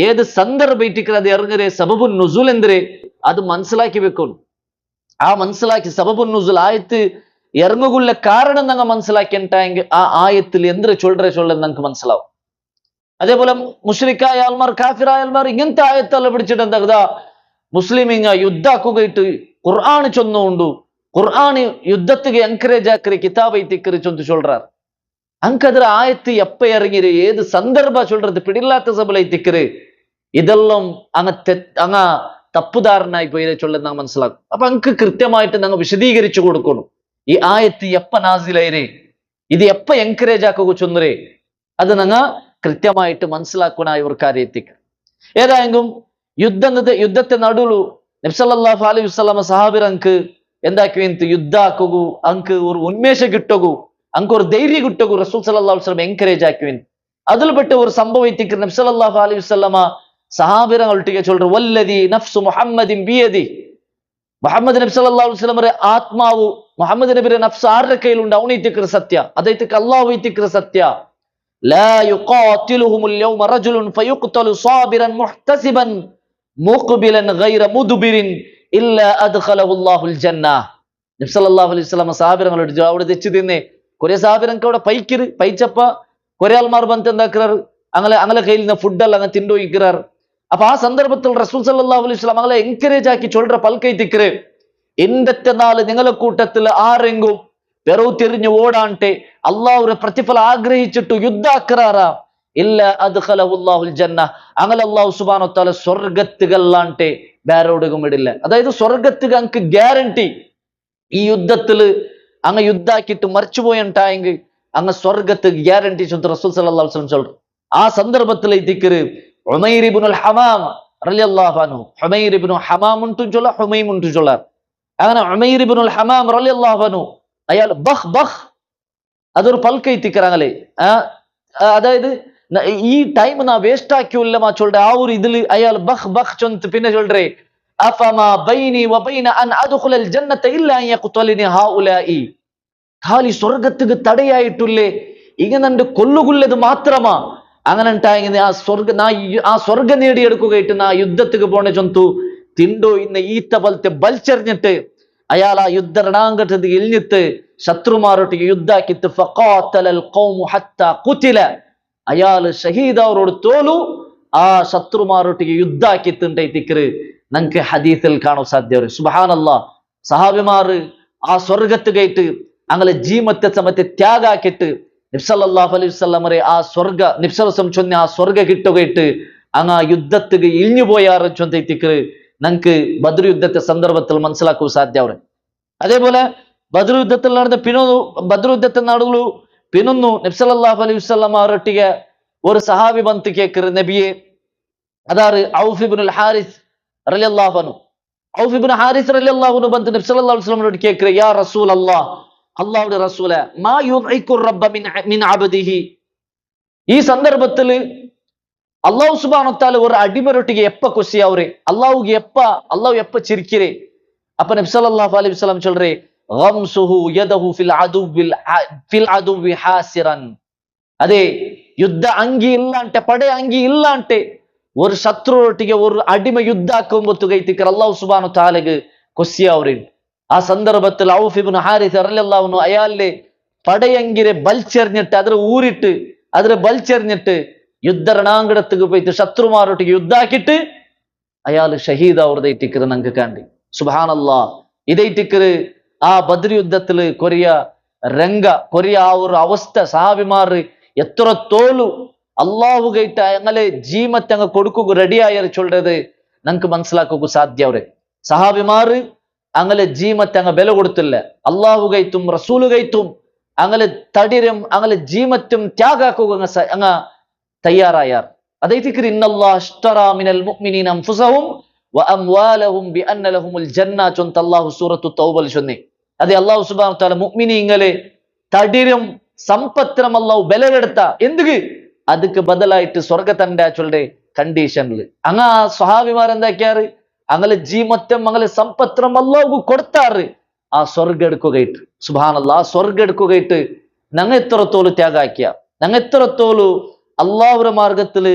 ഏത് സന്ദർഭേറ്റിക്കറ് അത് ഇറങ്ങര്, സബബുൻ നുസുൽ എന്തര് അത് മനസ്സിലാക്കി വെക്കണം. ആ മനസ്സിലാക്കി സബബുൻ നുസുൽ ആയത്ത് ഇറങ്ങുള്ള കാരണം ഞങ്ങൾ മനസ്സിലാക്കിയിട്ടെങ്കിൽ ആ ആയത്തിൽ എന്തൊരു ചൊല്ലം ഞങ്ങൾക്ക് മനസ്സിലാവും. അതേപോലെ മുശ്രിക്കായ ആൾമാർ, കാഫിറായ ആൾമാർ ഇങ്ങനത്തെ ആയത്തെല്ലാം പിടിച്ചിട്ട് എന്താ മുസ്ലിമിങ്ങ യുദ്ധാക്കുകയിട്ട് ഖുർആൻ ചൊന്നുകൊണ്ടു ഖുർആൻ യുദ്ധത്തിക്ക് എൻകറേജ് ആക്കറി കിതാബ് ஐத்திக்கறி ചൊന്ന് சொல்றார். അങ്കದ್ರ ആയത്ത് എപ്പ ഇറങ്ങിര്, ഏത് സന്ദർഭ ചൊല്ലത് പിടില്ലാത്ത സബല ஐத்திக்கறி ഇതെല്ലാം അങ്ങ തപ്പുധാരണായി പോയി ചൊല്ലുന്ന മനസ്സിലാക്കും. അപ്പൊ അങ്ക് കൃത്യമായിട്ട് ഞങ്ങൾ വിശദീകരിച്ചു കൊടുക്കണം. ഈ ആയത്ത് എപ്പ നാസിലായിരേ, ഇത് എപ്പ എൻകറേജ് ആക്കുക ചൊന്നരേ, അത് ഞങ്ങൾ കൃത്യമായിട്ട് മനസ്സിലാക്കണായ ഒരു കാര്യത്തിക്ക്. ഏതായെങ്കിലും യുദ്ധത്തെ നടുവു നബി സല്ലല്ലാഹു അലൈഹി വസല്ലം സഹാബിറങ്ക് എന്താക്കി യുദ്ധാക്കുക, അങ്ക് ഒരു ഉന്മേഷം കിട്ടുക, അങ്ക് ഒരു ധൈര്യം കിട്ടുക റസൂൽ സല്ലല്ലാഹു അലൈഹി വസല്ലം എൻകറേജ് ആക്കി. അതിൽപ്പെട്ട ഒരു സംഭവത്തിക്ക് നബി സല്ലല്ലാഹു അലൈഹി വസല്ലം സഹാബിറങ്ങൾട്ടിಗೆ ചൊല്ലു വല്ലദി നഫ്സു മുഹമ്മദിൻ ബിയദി. മുഹമ്മദ് നബി സല്ലല്ലാഹു അലൈഹി വസല്ലം ആത്മാവ് മുഹമ്മദ് നബിയുടെ നഫ്സ് ആരുടെ കയ്യിലുണ്ട് അവനൈത്തിക്കറ് സത്യ, അതൈത്തിക്ക് അല്ലാഹു ಐತಿക്കറ് സത്യ. لا يقاتلهم اليوم رجل فيقتل صابرا محتسبا مقبلا غير مدبر إلا أدخله الله الجنة. നബി സല്ലല്ലാഹു അലൈഹി വസല്ലം സഹാബിറങ്ങളോട് അവിടെ തെച്ചു തിന്നേ കുറെ സഹാബിറങ്ങൾക്ക് അവിടെ പൈച്ചപ്പ കുറെ ആൾമാർ ബന്ധം എന്താക്കാറ് അങ്ങനെ കയ്യിൽ നിന്ന് ഫുഡെല്ലാം അങ്ങ് തിണ്ടോയിക്കാറ്. അപ്പൊ ആ സന്ദർഭത്തിൽ റസൂൽ സല്ലല്ലാഹു അലൈഹി വസല്ലം അങ്ങനെ എൻകറേജ് ആക്കി ചൊല്ലുற പൽക്കൈത്തിക്കറ്, ഇന്നത്തെ നാള് നിങ്ങളെ കൂട്ടത്തിൽ ആരെങ്കും വെറു തിരിഞ്ഞു ഓടാണ്ടെ അള്ളാഹുരെ പ്രതിഫലം ആഗ്രഹിച്ചിട്ട് യുദ്ധാക്കറാറാ ഇല്ല അദ്ഖലഹുല്ലാഹുൽ ജന്ന, അങ്ങനെ അല്ലാഹു സുബ്ഹാനഹു വ തആല സ്വർഗ്ഗത്തുകല്ലാണ്ടെ വേറെവിടെയും ഇടില്ല. അതായത് സ്വർഗ്ഗത്തുക അങ്ക് ഗ്യാരണ്ടി. ഈ യുദ്ധത്തില് അങ്ങ് യുദ്ധാക്കിയിട്ട് മരിച്ചുപോയിട്ടായെങ്കിൽ അങ്ങ് സ്വർഗ്ഗത്ത് ഗ്യാരണ്ടി ചൊന്ന് റസൂൽ സല്ലല്ലാഹു അലൈഹി വസല്ലം ചൊല്ലു. ആ സന്ദർഭത്തിൽ ഇതിക്കറ് ഉമൈർ ഇബ്നുൽ ഹമാം റളിയല്ലാഹു അൻഹു, ഉമൈർ ഇബ്നു ഹമാം ഉണ്ടും ചൊല്ല, ഹുമൈം ഉണ്ടും ചൊല്ലാർ. അങ്ങനെ ഉമൈർ ഇബ്നുൽ ഹമാം റളിയല്ലാഹു അൻഹു അയാൾ ബഹ് അതൊരു പൽക്കൈത്തിക്കറാങ്ങല്ലേ. അതായത് ഈ ടൈം നാ വേസ്റ്റ് ആക്കിയുള്ളമാ ചൊല്ലുടെ ആ ഒരു ഇതില് അയാൾ ബഹ് ചൊന്ന് പിന്നെ ചൊല്ലേ അഫമാ ബൈനി വബൈന അൻ അദ്ഖുലൽ ജന്നത ഇല്ലാ അൻ യഖ്തലിനി ഹൗലാഇ. ഖാലി സ്വർഗ്ഗത്തിക്ക് തടയായിട്ടില്ലേ ഇങ്ങനെ കൊല്ലുകൊല്ലത് മാത്രമാ. അങ്ങനെ ഉണ്ടായെങ്കിൽ ആ സ്വർഗ്ഗം നേടിയെടുക്കുകയായിട്ട് ആ യുദ്ധത്തിക്ക് പോണ ചൊന്തു തിണ്ടോ ഇന്ന് ഈത്ത പോലത്തെ ബൽച്ചെറിഞ്ഞിട്ട് അയാൾ ആ യുദ്ധ രണാങ്കത്തിൽ ഇഴിഞ്ഞിട്ട് ശത്രുമാരോട്ടിക്ക് യുദ്ധാക്കിത്ത് ഫഖാതലൽ ഖൗമു ഹത്താ ഖുതില, അയാൾ ഷഹീദ് അവരോട് തോലു. ആ ശത്രുമാരോട്ടിക്ക് യുദ്ധാക്കിത്തുണ്ടായിത്തിക്കറ് ഞങ്ങൾക്ക് ഹദീസിൽ കാണാൻ സാധ്യത. സുബ്ഹാനല്ലാഹ്, സഹാബിമാര് ആ സ്വർഗത്ത് കയറ്റ് അങ്ങനെ ജീവത്തെ സമയത്തെ ത്യാഗാക്കിട്ട് നബി സല്ലല്ലാഹു അലൈഹി വസല്ലമരെ ആ നബി സല്ലല്ലാഹു ചൊന്ന ആ സ്വർഗ കിട്ടുകയിട്ട് അങ്ങ് ആ യുദ്ധത്തിക്ക് ഇഴിഞ്ഞു പോയാറ് ചൊന്തത്തിക്കറ് ഞങ്ങൾക്ക് ബദ്ർ യുദ്ധത്തെ സന്ദർഭത്തിൽ മനസ്സിലാക്കുക സാധ്യത. അതേപോലെ ബദ്ർ യുദ്ധത്തിൽ നടന്ന ബദ്ർ യുദ്ധത്തെ നടന്നു പിന്നൊന്നു നബി സല്ലല്ലാഹു അലൈഹി വസല്ലം അവരൊട്ടിಗೆ ഒരു സഹാബി ಬಂತು കേക്കറ് നബിയെ, അതാറ് ഔഫ് ഇബ്നുൽ ഹാരിസ് റളിയല്ലാഹു അൻഹു. ഔഫ് ഇബ്നു ഹാരിസ് റളിയല്ലാഹു അൻഹു ಬಂತು നബി സല്ലല്ലാഹു അലൈഹി വസല്ലമയോട് കേക്കറ്, യാ റസൂലല്ലാഹ്, അല്ലാഹുവിന്റെ റസൂലേ, മാ യുദ്ഇഖു റബ്ബ മിൻ അബ്ദിഹി. ഈ സന്ദർഭത്തിൽ അല്ലാഹു സുബ്ഹാനഹു വ തആല ഒരു അടിമരൊട്ടിಗೆ എപ്പ കൊസിയാവരെ, അല്ലാഹു എപ്പ ചിരിക്കരെ. അപ്പൊ നബി സല്ലല്ലാഹു അലൈഹി വസല്ലം ചൊല്ലറെ ഗംസുഹു യദഹു ഫിൽ അദുവി ഹാസിറൻ. അതെ, യുദ്ധ അങ്കി ഇല്ലാണ്ടെ പടയ അങ്കി ഇല്ലാണ്ടെ ഒരു ശത്രുവൊട്ടിಗೆ ഒരു അടിമ യുദ്ധാക്കുമ്പോഴത്തേക്ക് അല്ലാഹു സുബ്ഹാനഹു വ തആലക്ക് കൊസിയാവരെ. ആ സന്ദർഭത്തിൽ ഔഫ് ഇബ്നു ഹാരിസ് റളിയല്ലാഹു അൻഹു അയാളുടെ പടയങ്കിരെ ബൽച്ചെറിഞ്ഞിട്ട് അതിനെ ബൽച്ചെറിഞ്ഞിട്ട് യുദ്ധ രണാങ്കണത്തിക്ക് പോയിട്ട് ശത്രുമാരോട്ടിക്ക് യുദ്ധാക്കിട്ട് അയാൾ ഷഹീദ് അവരുതേറ്റിക്കറ് ഞങ്ങൾക്ക് കണ്ടി. സുബ്ഹാനല്ലാഹ്, ഇതേറ്റിക്കറ് ആ ബദ്ർ യുദ്ധത്തില് കൊറിയ ആ ഒരു അവസ്ഥ സഹാബിമാർ എത്രത്തോളം അള്ളാഹു ഗൈറ്റ് അങ്ങനെ ജീമത്തെ അങ്ങ് കൊടുക്കുക റെഡിയായ ചൊല്ലത് നമുക്ക് മനസ്സിലാക്കുക സാധ്യവരെ. സഹാബിമാര് അങ്ങനെ ജീമത്തെ അങ്ങ് വില കൊടുത്തില്ല. അള്ളാഹു ഗൈത്തും റസൂല് ഗൈത്തും അങ്ങനെ തടിരും അങ്ങനെ ജീമറ്റും ത്യാഗാക്കുക അങ്ങ് തയ്യാറായാർ. അതൈതിക്ക് ഇന്നല്ലാഹു ഇശ്തറാ മിനൽ മുഅ്മിനീന അൻഫുസഹും വഅംവാലഹും ബിഅന്ന ലഹുമുൽ ജന്ന ചൊന്ത അല്ലാഹു സൂറത്തു തൗബൽ ചൊന്നി. അതെ അല്ലാഹു സുബ്ഹാനഹു വതആല മുഅ്മിനീങ്ങളെ തടിരും സമ്പത്തിനും അല്ലാഹു ബലരെടുത്ത എന്തുക്ക് അതുക്ക് ബദലായിട്ട് സ്വർഗത്തന്റെ ചൊല്ലെ കണ്ടീഷനിൽ അങ്ങ സ്വഹാബിമാർ എന്താക്കിയാറ് അങ്ങനെ ജീമറ്റം അങ്ങനെ സമ്പത്തിനും അല്ലാഹു കൊടുത്താറ് ആ സ്വർഗം എടുക്കുകയിട്ട്. സുബ്ഹാനല്ലാഹ്, ആ സ്വർഗം എടുക്കുകയിട്ട് ഞങ്ങ എത്രത്തോളം ത്യാഗാക്കിയ, ഞങ്ങ എത്രത്തോളം അള്ളാഹുര മാർഗത്തില്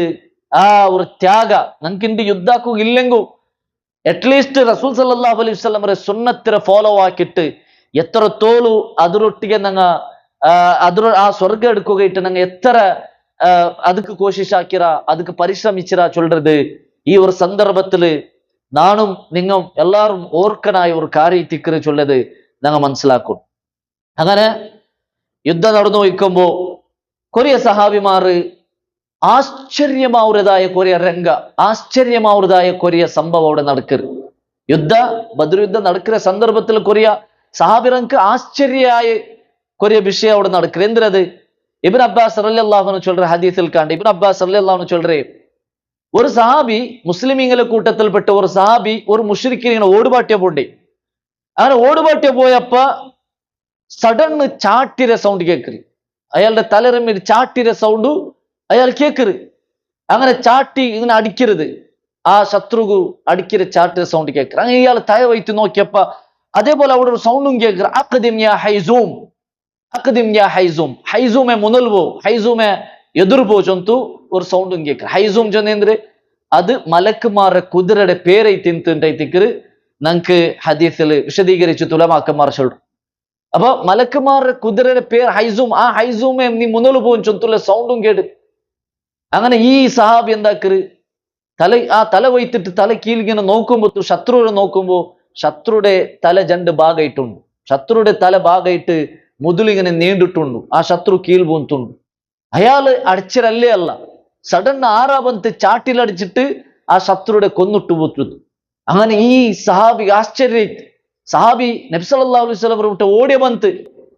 ആ ഒരു ത്യാഗ ഞങ്ങൾക്ക് യുദ്ധാക്കുക ഇല്ലെങ്കിൽ അറ്റ്ലീസ്റ്റ് റസൂൽ സല്ലല്ലാഹു അലൈഹി വസല്ലമയുടെ സുന്നത്തിനെ ഫോളോ ആക്കിയിട്ട് എത്രത്തോളം അതിരൊട്ടിಗೆ ഞങ്ങ ആ സ്വർഗം എടുക്കുകയിട്ട് ഞങ്ങ എത്ര அதுக்கு கோஷிஷாக்கிறா அதுக்கு പരിശ്രമിച്ചിരാ ചൊല്ലത് ഈ ഒരു സന്ദർഭത്തില് നാണും നിങ്ങും എല്ലാവരും ഓർക്കനായ ഒരു കാര്യത്തിക്കറ് ചൊല്ലത് ഞങ്ങൾ മനസ്സിലാക്കും. അങ്ങനെ യുദ്ധം നടന്നു വയ്ക്കുമ്പോ കൊറിയ സഹാബിമാര് ആശ്ചര്യമാവുന്നതായ കൊറിയ രംഗ, ആശ്ചര്യമാവുന്നതായ കൊറിയ സംഭവം അവിടെ നടക്കരുത്. ബദർ യുദ്ധം നടക്കുന്ന സന്ദർഭത്തിൽ കൊറിയ സഹാബിറങ്ക് ആശ്ചര്യായ കൊറിയ വിഷയം അവിടെ നടക്കരുത്. എന്തിനത്? ഇബ്നു അബ്ബാസ് റളിയല്ലാഹു അൻഹു ചൊല്ലുற ഹദീസിൽ കണ്ട് ഇബ്നു അബ്ബാസ് റളിയല്ലാഹു അൻഹു ചൊല്ലുற ഒരു സഹാബി മുസ്ലിമീങ്ങളെ കൂട്ടത്തിൽപ്പെട്ട ഒരു സഹാബി ഒരു മുശ്രിക്കിനെ ഓടുപാട്ടിയ പോണ്ടി. അങ്ങനെ ഓടുപാട്ടിയ പോയപ്പ സഡൻ ചാട്ടിര സൗണ്ട് കേൾക്കരുത്. അയാളുടെ തലരമ്മിൽ ചാട്ടിര സൗണ്ട് അയാൾ കേൾക്കരുത്. അങ്ങനെ ചാട്ടി ഇങ്ങനെ അടിക്കരുത്, ആ ശത്രുഗു അടിക്കരുത്, ചാട്ടിര സൗണ്ട് കേൾക്കരുത്. അങ്ങനെ ഇയാൾ തയ വൈത്ത് നോക്കിയപ്പ അതേപോലെ അവിടെ ഒരു സൗണ്ടും കേൾക്കരുത്. അഖ്ദിം യാ ഹൈസൂം, അഖ്ദിം യാ ഹൈസൂം, ഹൈസൂമെ മുനൽവോ ഹൈസൂമെ എതിർപോ ചൊന്തു ഒരു സൗണ്ടും കേൾക്കരുത്. ഹൈസൂം ചൊന്നേന്ദ്ര അത് മലക്കുമാരുടെ കുതിരയുടെ പേരെ തിന്തിക്കറ് ഞങ്ങക്ക് ഹദീസിൽ വിശദീകരിച്ച് തുലമാക്കന്മാർ ചൊല്ലും. അപ്പൊ മലക്കുമാരുടെ കുതിരയുടെ പേര് ഹൈസൂം, ആ ഹൈസൂമെ നീ മുന്നോട്ട് പോകും ചൊന്തുള്ള സൗണ്ടും കേട്ട്. അങ്ങനെ ഈ സഹാബി എന്താക്കറ് ആ തല വൈത്തിട്ട് തല കീഴിങ്ങനെ നോക്കുമ്പോ ശത്രുവിനെ നോക്കുമ്പോ ശത്രുയുടെ തല രണ്ട് ഭാഗമായിട്ടുണ്ട്. ശത്രുയുടെ തല ഭാഗമായിട്ട് മുതലിങ്ങനെ നീണ്ടിട്ടുണ്ട്. ആ ശത്രു കീഴ് പോന്തുണ്ട്. അയാള് അടിച്ചിരല്ലേ അല്ല, സഡൻ ആറാപന്ത് ചാട്ടിലടിച്ചിട്ട് ആ ശത്രുയുടെ കൊന്നിട്ട് പോറ്റുന്നു. അങ്ങനെ ഈ സഹാബി ആശ്ചര്യ സഹാബി നബി സല്ലല്ലാഹു അലൈഹി വസല്ലം വിട്ട് ഓടിയ ബന്ത്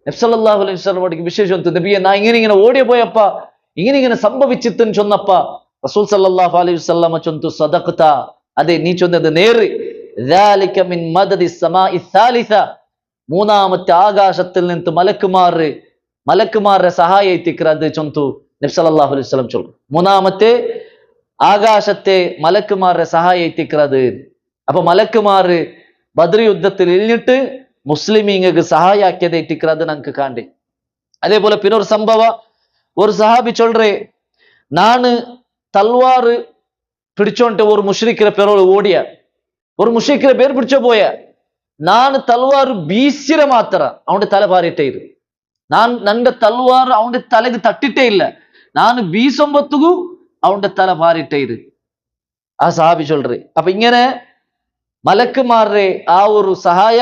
നബി സല്ലല്ലാഹു അലൈഹി വസല്ലം വിശേഷം നബിയെ നാ ഇങ്ങനെ ഓടിയ പോയപ്പ ഇങ്ങനെ സംഭവിച്ചിത്തെന്ന് ചൊന്നപ്പ റസൂൽ സല്ലല്ലാഹു അലൈഹി വസല്ലം ചൊന്തു സദഖത, അതെ നീ ചൊന്നത് നേര്. ദാലിക മിൻ മദദി സമാഇ സാലിസ, മൂന്നാമത്തെ ആകാശത്തിൽ നിന്ന് മലക്കുമാരുടെ സഹായത്തിക്കത് ചൊന്തു നബി സല്ലല്ലാഹു അലൈഹി വസല്ലം ചൊല്ലും. മൂന്നാമത്തെ ആകാശത്തെ മലക്കുമാരുടെ സഹായത്തിക്കത്. അപ്പൊ മലക്കുമാര് ബദർ യുദ്ധത്തിൽ ഇഴിഞ്ഞിട്ട് മുസ്ലിമീങ്ങൾക്ക് സഹായാക്കിയതേറ്റിക്കത് ഞങ്ങൾക്ക് കാണ്ടി. അതേപോലെ പിന്നെ ഒരു സംഭവ ഒരു സഹാബി ചൊല്ലേ നാണ് തൽവാറ് പിടിച്ചോണ്ട് ഒരു മുഷ്രിക്കിന്റെ പേരോട് ഓടിയ ഒരു മുഷ്രിക്കിന്റെ പേര് പിടിച്ചോ പോയ ನಾನು ತಲ್ವಾರು ಬೀಸಿರ ಮಾತ್ರ ಅವನ ತಲೆ ಬಾರಿಟ್ಟೇ ಇರು. ನನ್ನ ತಲ್ವಾರು ಅವನ ತಲೆಗೆ ತಟ್ಟಿಟ್ಟೇ ಇಲ್ಲ, ನಾನು ಬೀಸೊಂಬತ್ತಿಗೂ ಅವನ ತಲೆ ಬಾರಿಟ್ಟೇ ಇರು. ആ സഹാബി ചൊല്ലറ്. അപ്പൊ ഇങ്ങനെ മലക്കുമാരുടെ ആ ഒരു സഹായ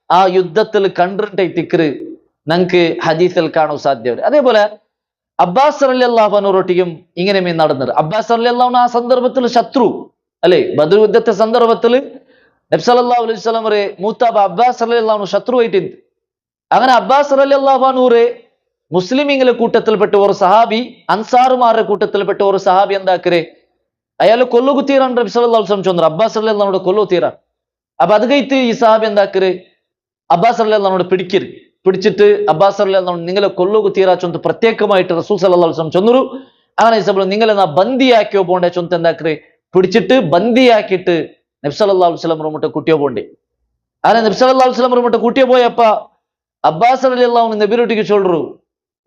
ആ യുദ്ധത്തിൽ കണ്ടിട്ടേറ്റിക്കറ് ഞങ്ങൾക്ക് ഹദീസിൽ കാണാൻ സാധ്യത. അതേപോലെ അബ്ബാസ് റളിയല്ലാഹു അൻഹുറൊട്ടിയും ഇങ്ങനെ നടന്നത്. അബ്ബാസ് റളിയല്ലാഹു അൻഹു ആ സന്ദർഭത്തിൽ ശത്രു അല്ലെ, ബദർ യുദ്ധത്തെ സന്ദർഭത്തിൽ നബി സല്ലല്ലാഹു അലൈഹി വസല്ലം മൂത്താബ അബ്ബാസ് റളിയല്ലാഹു അൻഹു ശത്രുവായിട്ടുണ്ട്. അങ്ങനെ അബ്ബാസ് റളിയല്ലാഹു അൻഹു മുസ്ലിമീങ്ങളെ കൂട്ടത്തിൽപ്പെട്ട ഒരു സഹാബി, അൻസാറുമാരുടെ കൂട്ടത്തിൽപ്പെട്ട ഒരു സഹാബി എന്താക്കരെ അയാൾ കൊല്ലുകുത്തീറാൻ നബി സല്ലല്ലാഹു അലൈഹി വസല്ലം ചൊന്നത് അബ്ബാസ് റളിയല്ലാഹു അൻഹു കൊല്ലുകുത്തീറാൻ. അപ്പൊ അത് കഴിച്ച് ഈ സഹാബി എന്താക്കര് അബ്ബാസ് റളിയല്ലാഹു അൻഹു പിടിച്ചിട്ട് അബ്ബാസ് റളിയല്ലാഹു അൻഹു നിങ്ങളെ കൊല്ലുകുത്തീറാ ചൊന്ത് പ്രത്യേകമായിട്ട് റസൂൽ സല്ലല്ലാഹു അലൈഹി വസല്ലം ചൊന്നൊരു. അങ്ങനെ നിങ്ങളെ നാ ബന്ദിയാക്കിയോ പോണ്ടേ ചൊന്ത് എന്താക്കര് പിടിച്ചിട്ട് ബന്ദിയാക്കിയിട്ട് നബി സല്ലല്ലാഹു അലൈഹി വസല്ലം റൂമിട്ട് കുട്ടിയോ പോണ്ടേ. അങ്ങനെ നബി സല്ലല്ലാഹു അലൈഹി വസല്ലം റൂമിട്ട് കുട്ടിയോ പോയപ്പ അബ്ബാസ് റളിയല്ലാഹു അൻഹു നബിയോട്ടിക്ക് ചൊല്ലു,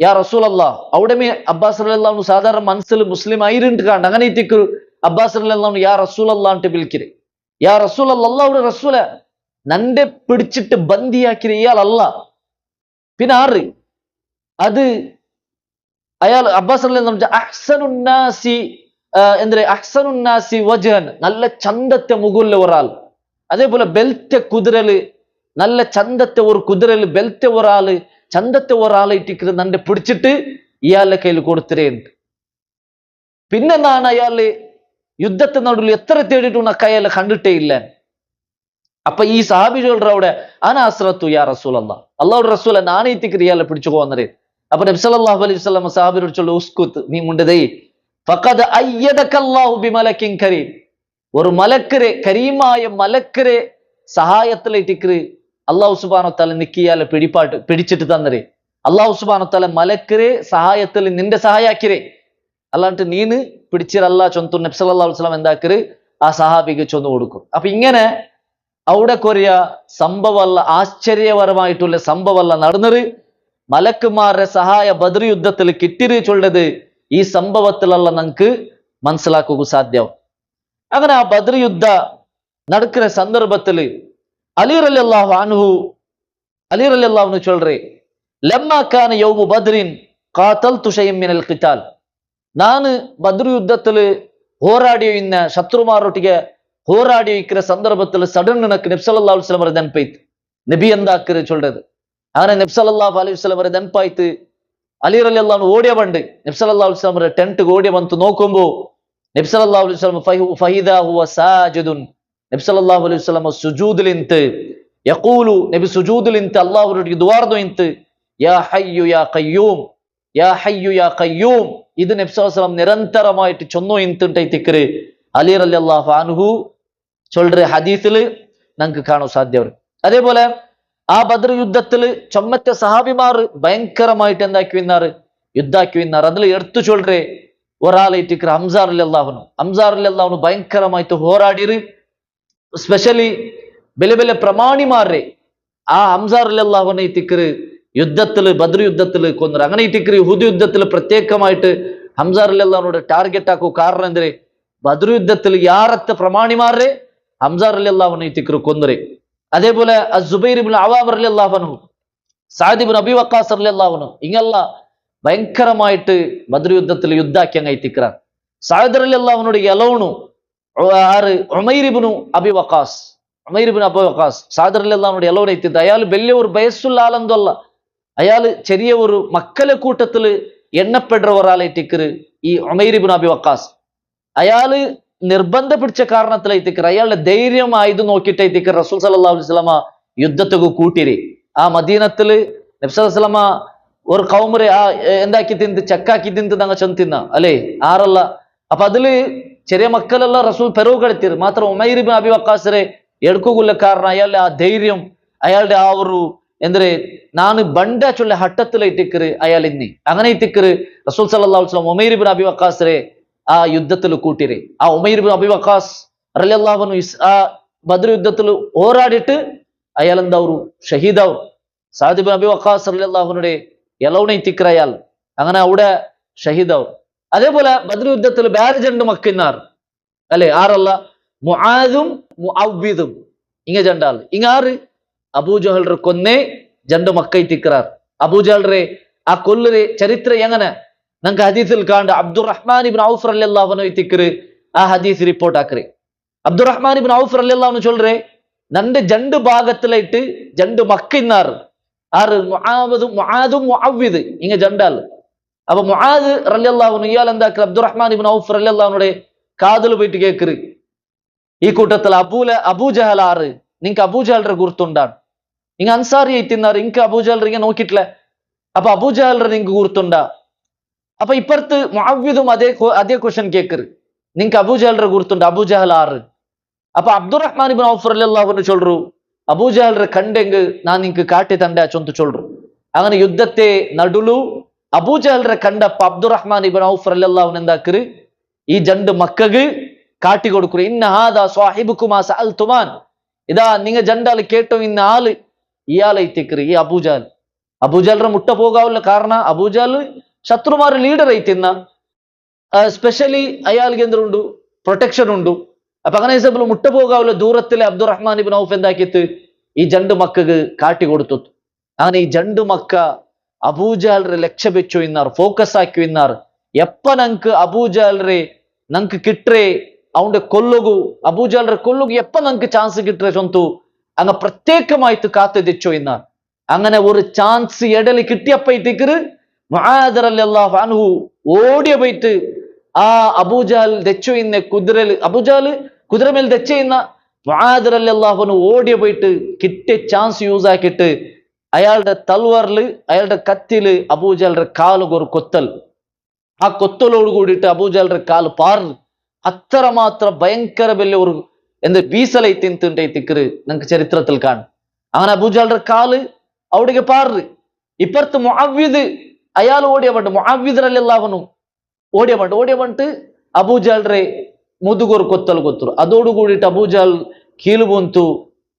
യാ റസൂലല്ലാഹ്. അവിടെ അബ്ബാസ് റളിയല്ലാഹു അൻഹു സാധാരണ മനസ്സിൽ മുസ്ലിം ആയിരുന്നു കണ്ട. അങ്ങനെ ഇത്തിക്ക് അബ്ബാസ് റളിയല്ലാഹു അൻഹു യാ റസൂലല്ലാഹ് എന്ന് വിളിക്കര്. യാ റസൂലല്ലാഹ്, അല്ലാഹുവിന്റെ റസൂലെ നന്റെ പിടിച്ചിട്ട് ബന്ദിയാക്കിയ ഇയാളല്ല, പിന്നെ ആറ് അത് അയാൾ അബ്ബാസ് റളിയല്ലാഹു അൻഹു അഹ്സനുന്നാസി വജ്ഹൻ, നല്ല ചന്തത്തെ മുകുള്ള ഒരാൾ. അതേപോലെ ബെൽത്തെ കുതിരല്, നല്ല ചന്തത്തെ ഒരു കുതിരല് ബെൽത്തെ ഒരാള് ചന്തത്തെ ഒരാളെ ഇട്ടിട്ട് നന്റെ പിടിച്ചിട്ട് ഇയാളുടെ കയ്യിൽ കൊടുത്തിരേണ്ട്. പിന്നെന്താണ് അയാള് യുദ്ധത്തിന് നടുവിൽ എത്ര തേടിയിട്ടും അയാളെ കണ്ടിട്ടേ ഇല്ല. അപ്പൊ ഈ സഹാബി ചൊല്ലറ അവിടെ അനാസ്രത്തു യാ റസൂലല്ലാ, അള്ളാഹുടെ റസൂല നാണയത്തിക്ക് ഇയാളെ പിടിച്ചു പോന്നേ. അപ്പൊ നബി സല്ലല്ലാഹു അലൈഹി വസല്ലം സഹാബിയോട് ചൊല്ലു ഉസ്കുത്ത്, നീ മുണ്ടതേ ഫഖദ് അയ്യദകല്ലാഹു ബിമലകിൻ കരീം, ഒരു മലക്കരെ കരീമായ മലക്കരെ സഹായത്തിലേറ്റിക്ക് അള്ളാഹു സുബ്ഹാനഹു വതആല നിക്കിയാലെ പിടിച്ചിട്ട് തന്നരേ. അള്ളാഹു സുബ്ഹാനഹു വതആല മലക്കരെ സഹായത്തിൽ നിന്റെ സഹായാക്കിരേ, അല്ലാണ്ട് നീന് പിടിച്ചിരല്ല ചൊന്തു നബി സല്ലല്ലാഹു അലൈഹി വസല്ലം എന്താക്കര് ആ സഹാബിക്ക് ചൊന്നു കൊടുക്കും. അപ്പൊ ഇങ്ങനെ അവിടെ കൊറിയ സംഭവമല്ല, ആശ്ചര്യപരമായിട്ടുള്ള സംഭവമല്ല നടന്നത്. മലക്കുമാരുടെ സഹായ ബദർ യുദ്ധത്തിൽ കിട്ടിരി ചൊല്ലത് ഈ സംഭവത്തിലല്ല നമുക്ക് മനസ്സിലാക്കുക സാധ്യവും. അങ്ങനെ ആ ബദർ യുദ്ധ നടക്കുന്ന സന്ദർഭത്തിൽ അലി റളിയല്ലാഹു അൻഹു ചൊല്ലറേ, ലമ്മാ കാന യൗമു ബദ്രിൻ ഖാതൽതു ശൈഅൻ മിനൽ ഖിതാൽ, ನಾನು ಬದ್ರ ಯುದ್ಧದಲ್ಲಿ ಹೋರಾಡಿಯೋ ಇನ್ನ ಶತ್ರುಮಾರೊಟ್ಟಿಗೆ ಹೋರಾಡಿಯೋ ಇಕ್ಕಿற ಸಂದರ್ಭದಲ್ಲಿ ಸಡನ್ ನನக்கு ನಬಿ ಸಲ್ಲಲ್ಲಾಹು ಅಲೈಹಿ ವಸಲ್ಲಂ ನೆನಪಾಯ್ತು. ನಬಿ ಎಂದಾಕಿರ ಚೊಲ್ಲದು അങ്ങനെ നബി സല്ലല്ലാഹു അലൈഹി വസല്ലം ನೆನಪಾಯ್ತು. അലി റളിയല്ലാഹു അൻഹു ഓടിയ പണ്ട് നബി സല്ലല്ലാഹു അലൈഹി വസല്ലം ടെന്റ് ഓടിയ വന്നു നോക്കുമ്പോ നബി സല്ലല്ലാഹു അലൈഹി വസല്ലം ഫഹിദാ ഹുവ സാജിദുൻ, നബി സല്ലല്ലാഹു അലൈഹി വസല്ലം സുജൂദിലിൻത് യഖൂലു, നബി സുജൂദിലിൻത് അല്ലാഹുവിനോട് ദുആർദോ ഇൻത് യാ ഹയ്യു യാ ഖയ്യൂം, യാ ഹയ്യു യാ ഖയ്യൂം. ഇത് നബി സല്ലല്ലാഹു അലൈഹി വസല്ലം നിരന്തരമായിട്ട് ചൊന്നു ഇൻതുണ്ടൈതിക്കറ് അലി റളിയല്ലാഹു അൻഹു ചൊല്ലற ഹദീസില് നമുക്ക് കാണാൻ സാധ്യമാണ്. അതേപോലെ ആ ബദർ യുദ്ധത്തിൽ ചൊമ്മറ്റ സഹാബിമാർ ഭയങ്കരമായിട്ട് എന്താക്കി വിന്നാറ്, യുദ്ധാക്കി വിന്നാറ്. അതിൽ എടുത്തു ചൊല്ലറേ ഒരാളായിട്ട് ഹംസാ റളിയല്ലാഹു അൻഹു ഭയങ്കരമായിട്ട് പോരാടിയത്. സ്പെഷ്യലി വലിയ വലിയ പ്രമാണിമാരെ ആ ഹംസാ റളിയല്ലാഹു അൻഹു ഇത്തിക്കറ് യുദ്ധത്തില് ബദർ യുദ്ധത്തില് കൊന്നറ്. അങ്ങനെ ഇത്തിക്കറ് യുഹൂദ് യുദ്ധത്തിൽ പ്രത്യേകമായിട്ട് ഹംസാ റളിയല്ലാഹു അൻഹുടെ ടാർഗറ്റ് ആക്കൂ. കാരണം എന്തേ, ബദർ യുദ്ധത്തിൽ യാറത്തെ പ്രമാണിമാരെ ഹംസാ റളിയല്ലാഹു അൻഹു ഇത്തിക്കറ് കൊന്നറ്. അതേപോലെ അസ്സുബൈർ ഇബ്നു അവാം റളിയല്ലാഹു അൻഹു, സഅദ് ഇബ്നു അബി വഖാസ് റളിയല്ലാഹു അൻഹു ഇങ്ങല്ല ഭയങ്കരമായിട്ട് ബദർ യുദ്ധത്തിൽ യുദ്ധാക്കി അങ്ങ് എത്തിക്കറ. സഅദ് റളിയല്ലാഹു അൻഹുടെ എലോണു ഉമൈർ ഇബ്നു അബി വഖാസ് സഅദ് റളിയല്ലാഹു അൻഹുടെ എലോണു എത്തിയത്. അയാൾ വലിയ ഒരു വയസ്സുള്ള ആളെന്തല്ല, അയാൾ ചെറിയ ഒരു മക്കളെ കൂട്ടത്തിൽ എണ്ണപ്പെടുற ഒരാളായിട്ടിക്കറ് ഈ ഉമൈർ ഇബ്നു അബി വഖാസ്. അയാള് നിർബന്ധ പിടിച്ച കാരണത്തിലായിത്തിക്കറ്, അയാളുടെ ധൈര്യം ആയത് നോക്കിയിട്ടായിത്തിക്കറ് റസൂൽ സല്ലല്ലാഹു അലൈഹി വസല്ലമ യുദ്ധത്തൊക്കെ കൂട്ടിരി. ആ മദീനത്തില് നബി സല്ലല്ലാഹു അലൈഹി വസല്ലമ ഒരു കൗമരെ ആ എന്താക്കി തിന്ത് ചക്കാക്കി തിന്ത് തങ്ങ ചെന്തിന്ന അല്ലേ ആറല്ല. അപ്പൊ അതില് ചെറിയ മക്കളെല്ല റസൂൽ പെരവ് കടത്തിയത്. മാത്രം ഉമൈർ ഇബ്നു അബി വഖാസിനെ എടുക്കുകൊള്ള കാരണം അയാളുടെ ആ ധൈര്യം, അയാളുടെ ആ ഒരു എന്തേ നാണ് ബണ്ട ചൊല്ല ഹട്ടത്തിലായിട്ടിക്കറ് അയാൾ ഇന്നി. അങ്ങനെ ഇത്തിക്കറ് റസൂൽ സല്ലല്ലാഹു അലൈഹി വസല്ലം ഉമൈർ ഇബ്നു അബി വഖാസിനെ ആ യുദ്ധത്തിൽ കൂട്ടിരെ. ആ ഉമൈർ ഇബ്നു അബി വഖാസ് റളിയല്ലാഹു അൻഹു ആ ബദർ യുദ്ധത്തിൽ പോരാടിയിട്ട് അയാൾ എന്താ ഒരു ഷഹീദാവും. സഅദ് ഇബ്നു അബി വഖാസ് റളിയല്ലാഹു അൻഹുടെ എലൗണ ഇത്തിക്കറ അയാൾ അങ്ങനെ അവിടെ ഷഹീദാവും. അതേപോലെ ബദർ യുദ്ധത്തിൽ വേറെ രണ്ട് മക്കിന്നാർ അല്ലെ ആറല്ല, മുആദും മുഅവ്വിദും ഇങ്ങ രണ്ടാൾ. ഇങ്ങാറ് അബൂജഹൽറെ കൊന്നേ രണ്ട് മക്ക ഇത്തിക്കറാർ. അബൂജഹൽറെ ആ കൊല്ലരെ ചരിത്ര എങ്ങനെ നമുക്ക് ഹദീസിൽ കാണുക. അബ്ദുറഹ്മാൻ ഇബ്നു ഔഫ് റളിയല്ലാഹു അൻഹു ഇത്തിക്കറ് ആ ഹദീസ് റിപ്പോർട്ട് ആക്കറേ. അബ്ദുറഹ്മാൻ ഇബ്നു ഔഫ് റളിയല്ലാഹു അൻഹു ചൊല്ലറേ, നന്റെ രണ്ട് ഭാഗത്തിലായിട്ട് രണ്ട് മക്കിന്നാർ ആറ് മുആദും മുഅവ്വിദ് ഇങ്ങ രണ്ടാൾ. അപ്പൊ മുആദ് റളിയല്ലാഹു അൻഹു ഇയാൾ എന്താക്കുക, അബ്ദുറഹ്മാൻ ഇബ്നു ഔഫ് റളിയല്ലാഹു അൻഹുടെ കാതിൽ പോയിട്ട് കേക്കറ്, ഈ കൂട്ടത്തിൽ അബൂജഹൽ ആറ്, നിങ്ങക്ക് അബൂജഹലിന്റെ ഗുർത്തുണ്ടാണ്, ഇങ്ങ അൻസാരി ആയിട്ടിന്നാറ്, ഇങ്ങക്ക് അബൂജഹൽ ഇങ്ങനെ നോക്കിയിട്ടില്ല, അപ്പൊ അബൂജഹലിന്റെ നിങ്ങക്ക് ഗുർത്തുണ്ടാ. അപ്പൊ ഇപ്പുറത്ത് മുഅവ്വിദും അതേ ക്വസ്റ്റ്യൻ കേക്കറ്, നിങ്ങക്ക് അബൂജഹലിന്റെ ഗുർത്തുണ്ട്, അബൂജഹൽ ആറ്. അപ്പൊ അബ്ദുറഹ്മാൻ ഇബ്നു ഔഫ് റളിയല്ലാഹു അൻഹു ചൊല്ലു, അബൂജഹലിന്റെ കണ്ടെങ്ക് ഞാൻ നിങ്ങക്ക് കാട്ടി തണ്ട ചൊന്തു ചൊല്ലു. അങ്ങനെ യുദ്ധത്തെ നടുലു അബൂജഹലിന്റെ കണ്ടപ്പ അബ്ദുറഹ്മാൻ ഇബ്നു ഔഫ് റളിയല്ലാഹു അൻഹു എന്താക്കറ്, ഈ രണ്ട് മക്കക്ക് കാട്ടി കൊടുക്കു. ഇന്ന ഹാദാ സ്വാഹിബുകുമാ സഅൽതുമാൻ, ഇതാ നിങ്ങ ജണ്ടാൽ കേട്ടോ ഇന്ന ആള് ഇയാളെ ഇത്തിക്കറ് ഈ അബൂജഹലിന്റെ മുട്ട പോകാവുള്ള കാരണം അബൂജഹൽ ശത്രുമാർ ലീഡർ ആയിത്തിന്ന, സ്പെഷ്യലി അയാൾക്ക് എന്തുണ്ട് പ്രൊട്ടക്ഷൻ ഉണ്ട്. അപ്പൊ അങ്ങനെ മുട്ട പോകാവുള്ള ദൂരത്തിലെ അബ്ദുറഹ്മാൻ ഇബ്നു ഔഫ് എന്താക്കിത്ത് ഈ രണ്ട് മക്കക്ക് കാട്ടി കൊടുത്തു. അങ്ങനെ ഈ രണ്ട് മക്ക അബൂജഹലിനെ ലക്ഷ്യം വെച്ചു ഇന്നാർ, ഫോക്കസ് ആക്കി ഇന്നാർ. എപ്പ നങ്ക് അബൂജഹലിനെ നങ്ക് കിട്ടേ അവന്റെ കൊല്ലുകു, അബൂജഹലിനെ കൊല്ലുകു എപ്പ നങ്ക് ചാൻസ് കിട്ടേ ചൊന്തു അങ്ങ് പ്രത്യേകമായിട്ട് കാത്തു തെച്ചോ ഇന്നാർ. അങ്ങനെ ഒരു ചാൻസ് ഇടല് കിട്ടിയപ്പോ ഇത്തിക്കറ് മുആദ് റളിയല്ലാഹു അൻഹു ഓടിയ പോയിട്ട് ആ അബൂജഹൽ തെച്ചുന്ന അബൂജഹൽ കുതിരമേൽ തെച്ചുന്ന മുആദ് റളിയല്ലാഹു അൻഹു ഓടിയ പോയിട്ട് കിട്ടിയ ചാൻസ് യൂസ് ആക്കിയിട്ട് അയാളുടെ തൽവാറില് അയാളുടെ കത്തില് അബൂജഹലിന്റെ കാലുക്ക് ഒരു കൊത്തൽ. ആ കൊത്തലോട് കൂടിയിട്ട് അബൂജഹലിന്റെ കാല് പാറ് അത്രമാത്രം ഭയങ്കര വലിയ ഒരു ബീസലൈ തിന്തിക്കറ് നമുക്ക് ചരിത്രത്തിൽ കാണും. അങ്ങനെ അബൂജഹലിന്റെ കാല് അവിടേക്ക് പാറ്. ഇപ്പുറത്ത് മുഅവ്വിദ് അയാൾ ഓടിയ പണ്ട് മുഅവ്വിദ് റളിയല്ലാഹു അൻഹു ഓടിയ പണ്ട് അബൂജഹലിന്റെ മുതുകൊരു കൊത്തൽ കൊത്തರು. അതോട് കൂടിയിട്ട് അബൂജഹൽ കീല് പോന്തു.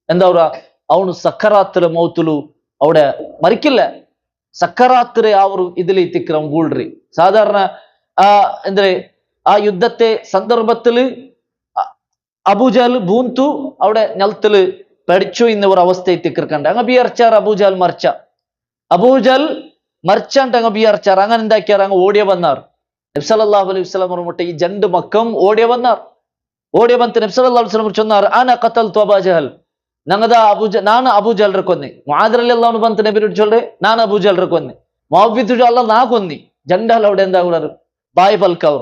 എന്താ പറയാ, ಅವನು ಸಕ್ಕರಾತ್ರ ಮೌತುಲು അവിടെ മരിക്കില്ല. സക്കറാത്തിരെ ആ ഒരു ഇതിലെത്തിക്കണം ഗൂൾറി. സാധാരണ ആ യുദ്ധത്തെ സന്ദർഭത്തില് അബൂജഹൽ ബൂന്തു അവിടെ ഞലത്തില് പഠിച്ചു എന്ന ഒരു അവസ്ഥ എത്തിക്കിറക്കണ്ട. അങ്ങ് ബിയർച്ചാർ അബൂജഹൽ അബൂജഹൽ മറിച്ചാണ്ട് അങ്ങ് ബിയർച്ചാർ. അങ്ങനെ എന്താക്കിയാർ, അങ്ങ് ഓടിയ വന്നാർ. നബി സല്ലല്ലാഹു അലൈഹി വസല്ലം മുട്ട ഈ ജണ്ട് മക്കം ഓടിയ വന്നാർ. ഓടിയ വന്ന് നബി സല്ലല്ലാഹു അലൈഹി വസല്ലം ചൊന്നാർ, അന ഖതൽതു അബൂജഹൽ, ನಾನು ಅಬೂಜಹಲ್ರ ಕೊನ್ನಿ. ಮುಆದ್ ರಲಿಯಲ್ಲಾಹು ಅನ್ಹು ಬಂತು ನಬಿ ಚೊಲ್ರೆ, ನಾನು ಅಬೂಜಹಲ್ರ ಕೊನ್ನಿ. ಮುಅವ್ವಿದ್ ಅಲ್ಲ ನಾ ಕೊನ್ನಿ. ಜಂಡಾಲ್ അവിടെ എന്താ കൂടാറ് ബായ് പൽക്കവർ.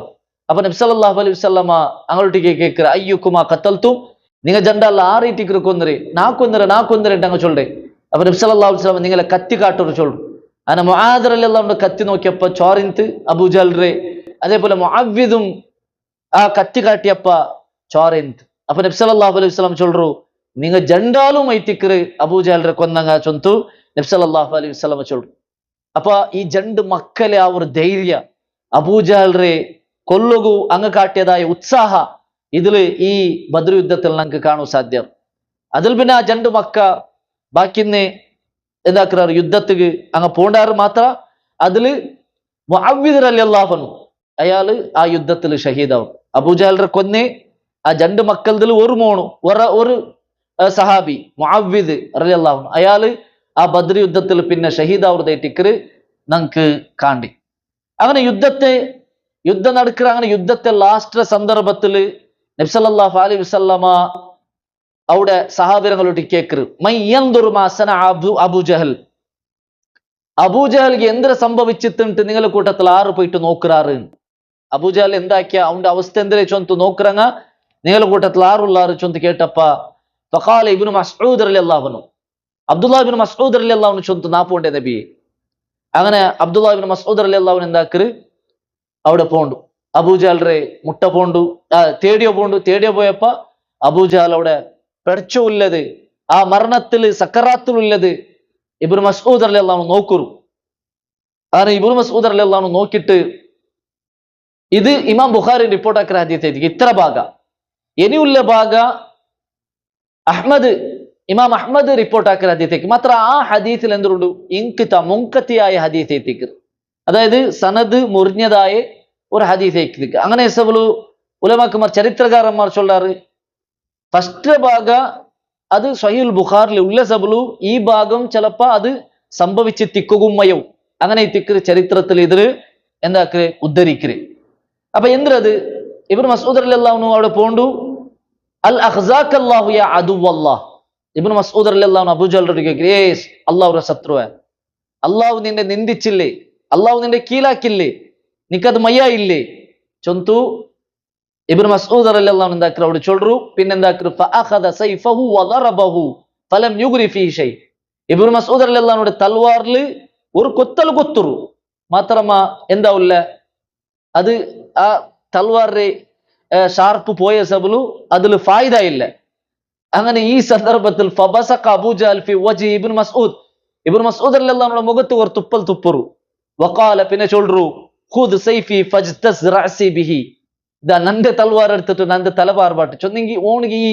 അപ്പൊ നബി സല്ലല്ലാഹു അലൈഹി വസല്ലമ അങ്ങോട്ടേക്ക് കേൾക്കற, അയ്യുക്കുമാ ഖതൽതും, നിങ്ങൾ ജണ്ടാൽ ആ റീതിക്ക് കൊന്നരെ, നാ കൊന്നരെ അങ്ങ് ചൊല്ലേ. അപ്പൊ നബി സല്ലല്ലാഹു അലൈഹി വസല്ലമ നിങ്ങളെ കത്തി കാട്ടൊരു ചൊല്ലു. അങ്ങനെ മുആദ് റളിയല്ലാഹു അൻഹു കത്തി നോക്കിയപ്പോ ചോറിന്ത് അബൂജഹൽറെ. അതേപോലെ മുഅവ്വിദും ആ കത്തി കാട്ടിയപ്പ ചോറിന്ത്. അപ്പൊ നബി സല്ലല്ലാഹു അലൈഹി വസല്ലം ചൊല്ലു, നിങ്ങൾ ജണ്ടാലും ಐತಿಕ್ರೆ ಅಬೂಜಹಲ್ರ ಕೊನ್ನಂಗ ಚೊಂತು ನಬಿ ಸಲ್ಲಲ್ಲಾಹು ಅಲೈಹಿ ವಸಲ್ಲಂ ಚೊಲ್ರು. ಅಪ್ಪ ಈ ಜಂಡು ಮಕ್ಕಳೇ ಅವರ ಧೈರ್ಯ, ಅಬೂಜಹಲ್ರೆ ಕೊಲ್ಲುಗು ಅಂಗ ಕಾಟ್ಯದಾಯ ಉತ್ಸಾಹ ഇതില് ഈ ബദ്ർ യുദ്ധത്തിൽ നമുക്ക് കാണാൻ സാധ്യം. അതിൽ പിന്നെ ആ ജണ്ട് മക്ക ബാക്കിന്ന് എന്താക്കാറ് യുദ്ധത്തിക്ക് അങ്ങ് പോണ്ടാറ് മാത്ര. അതില് മുഅവ്വിദ് റളിയല്ലാഹു അൻഹു അയാള് ആ യുദ്ധത്തിൽ ഷഹീദാവും. അബൂജഹൽറെ കൊന്ന് ആ ജണ്ട് മക്കളതിൽ ഒരു മോണു ഒരു സഹാബി മുഅവ്വിദ് റളിയല്ലാഹു അൻഹു അയാള് ആ ബദ്ർ യുദ്ധത്തിൽ പിന്നെ ഷഹീദാവുന്നതായിട്ടിക്കറ് നമുക്ക് കാണ്ടി. അങ്ങനെ യുദ്ധം നടക്കുക. അങ്ങനെ യുദ്ധത്തെ ലാസ്റ്റ് സന്ദർഭത്തില് നബി സല്ലല്ലാഹു അലൈഹി വസല്ലമ അവിടെ സഹാബികളോട് കേക്കറ്, മൻ യൻദുറു മാ സന അബൂജഹൽ, അബൂജഹൽക്ക് എന്ത് സംഭവിച്ചിട്ടുണ്ട് നിങ്ങളുടെ കൂട്ടത്തിൽ ആറ് പോയിട്ട് നോക്കുറാറ്. അബൂജഹൽ എന്താക്കിയ അവന്റെ അവസ്ഥ എന്തിനെ ചൊന്ത് നോക്കുറങ്ങ നിങ്ങളുടെ കൂട്ടത്തിൽ ആറുള്ളാറ് ചൊന്ത് കേട്ടപ്പ ഫഖാല ഇബ്നു മസ്ഊദ് റളിയല്ലാഹു അൻഹു, അബ്ദുല്ലാഹ് ഇബ്നു മസ്ഊദ് റളിയല്ലാഹു അൻഹു ചൊന്ത് നാ പോണ്ടേ നബി. അങ്ങനെ അബ്ദുല്ലാഹ് ഇബ്നു മസ്ഊദ് റളിയല്ലാഹു അൻഹു എന്താക്കറ് അവിടെ പോണ്ടു. അബൂജഹൽറെ മുട്ട പോണ്ടു തേടിയോ പോയപ്പ അബൂജഹൽ അവിടെ പെടച്ചു ഉള്ളത്, ആ മരണത്തിൽ സക്കറാത്തിലുള്ളത് ഇബ്നു മസ്ഊദ് റളിയല്ലാഹു അൻഹു നോക്കുറു. അങ്ങനെ ഇബ്നു മസ്ഊദ് റളിയല്ലാഹു അൻഹു നോക്കിയിട്ട്, ഇത് ഇമാം ബുഖാരി റിപ്പോർട്ട് ആക്കിയ ഹദീസ് ഇത്ര ഭാഗ. ഇനിയുള്ള ഭാഗ ഇമാം അഹ്മദ് റിപ്പോർട്ട് ആക്കിയ ഹദീസേക്ക് മാത്ര. ആ ഹദീസിൽ എന്തുണ്ട്, മുൻകത്തിയായ ഹദീസേക്ക്, അതായത് സനദ് മുറിഞ്ഞതായ ഒരു ഹദീസേക്ക്. അങ്ങനെ ഉലമാക്കന്മാർ ചരിത്രകാരന്മാർ ചൊല്ലാറ്, ഫസ്റ്റ് ഭാഗ അത് സ്വഹീഹുൽ ബുഖാറിൽ ഉള്ള സബലു, ഈ ഭാഗം ചിലപ്പോ അത് സംഭവിച്ച് തിക്കുകയും അങ്ങനെ തിക്കറ് ചരിത്രത്തിൽ ഇതിൽ എന്താക്കര് ഉദ്ധരിക്കര്. അപ്പൊ എന്ത് ഇബ്നു മസ്ഊദ് റളിയല്ലാഹു അൻഹു അവിടെ പോണ്ടു. അൽ അഖ്സാക്കല്ലാഹു യാ അദുവല്ലാഹ്. ഇബ്നു മസ്ഊദ് റളിയല്ലാഹു അൻഹു അബൂജഹലിനോട് കേൾക്കേ, അല്ലാഹുവിന്റെ ശത്രുവേ, അല്ലാഹു നിന്നെ നിന്ദിച്ചില്ലേ, അല്ലാഹു നിന്നെ കീഴാക്കില്ലേ, നിക്കത് മയ്യായില്ലേ ചൊന്തു. ഇബ്നു മസ്ഊദ് റളിയല്ലാഹു അൻഹു എന്താക്കറ് അവിടെ ചൊല്ലു. പിന്നെ എന്താക്കറ്, ഫഅഖദ സൈഫഹു വദറബഹു ഫലം യുഗ്രി ഫീഹി ഷൈ. ഇബ്നു മസ്ഊദ് റളിയല്ലാഹു അൻഹുടെ തൽവാറിൽ ഒരു കൊത്തൽ കൊത്തുറു മാത്രമാ എന്താവില്ല, അത് ആ തൽവാറെ ഷാർപ്പ് പോയ സബലു അതിൽ ഫായിദ ഇല്ല. അങ്ങനെ ഈ സന്ദർഭത്തിൽ ഫബസഖ അബൂജഹൽ ഫി വജ്ഹി ഇബ്നു മസ്ഊദ് റളിയല്ലാഹു അൻഹുടെ മുഖത്ത് ഒരു തുപ്പൽ തുപ്പറു. വഖാല പിന്നെ ചൊല്ലു, ഖുദ് സൈഫി ഫജ്തസ് റഅസി ബിഹി, ഇതാ നന്റെ തൽവാർ എടുത്തിട്ട് നന്റെ തല പാർപാട്ട് ചൊന്നെങ്കി ഓണിಗೆ ഈ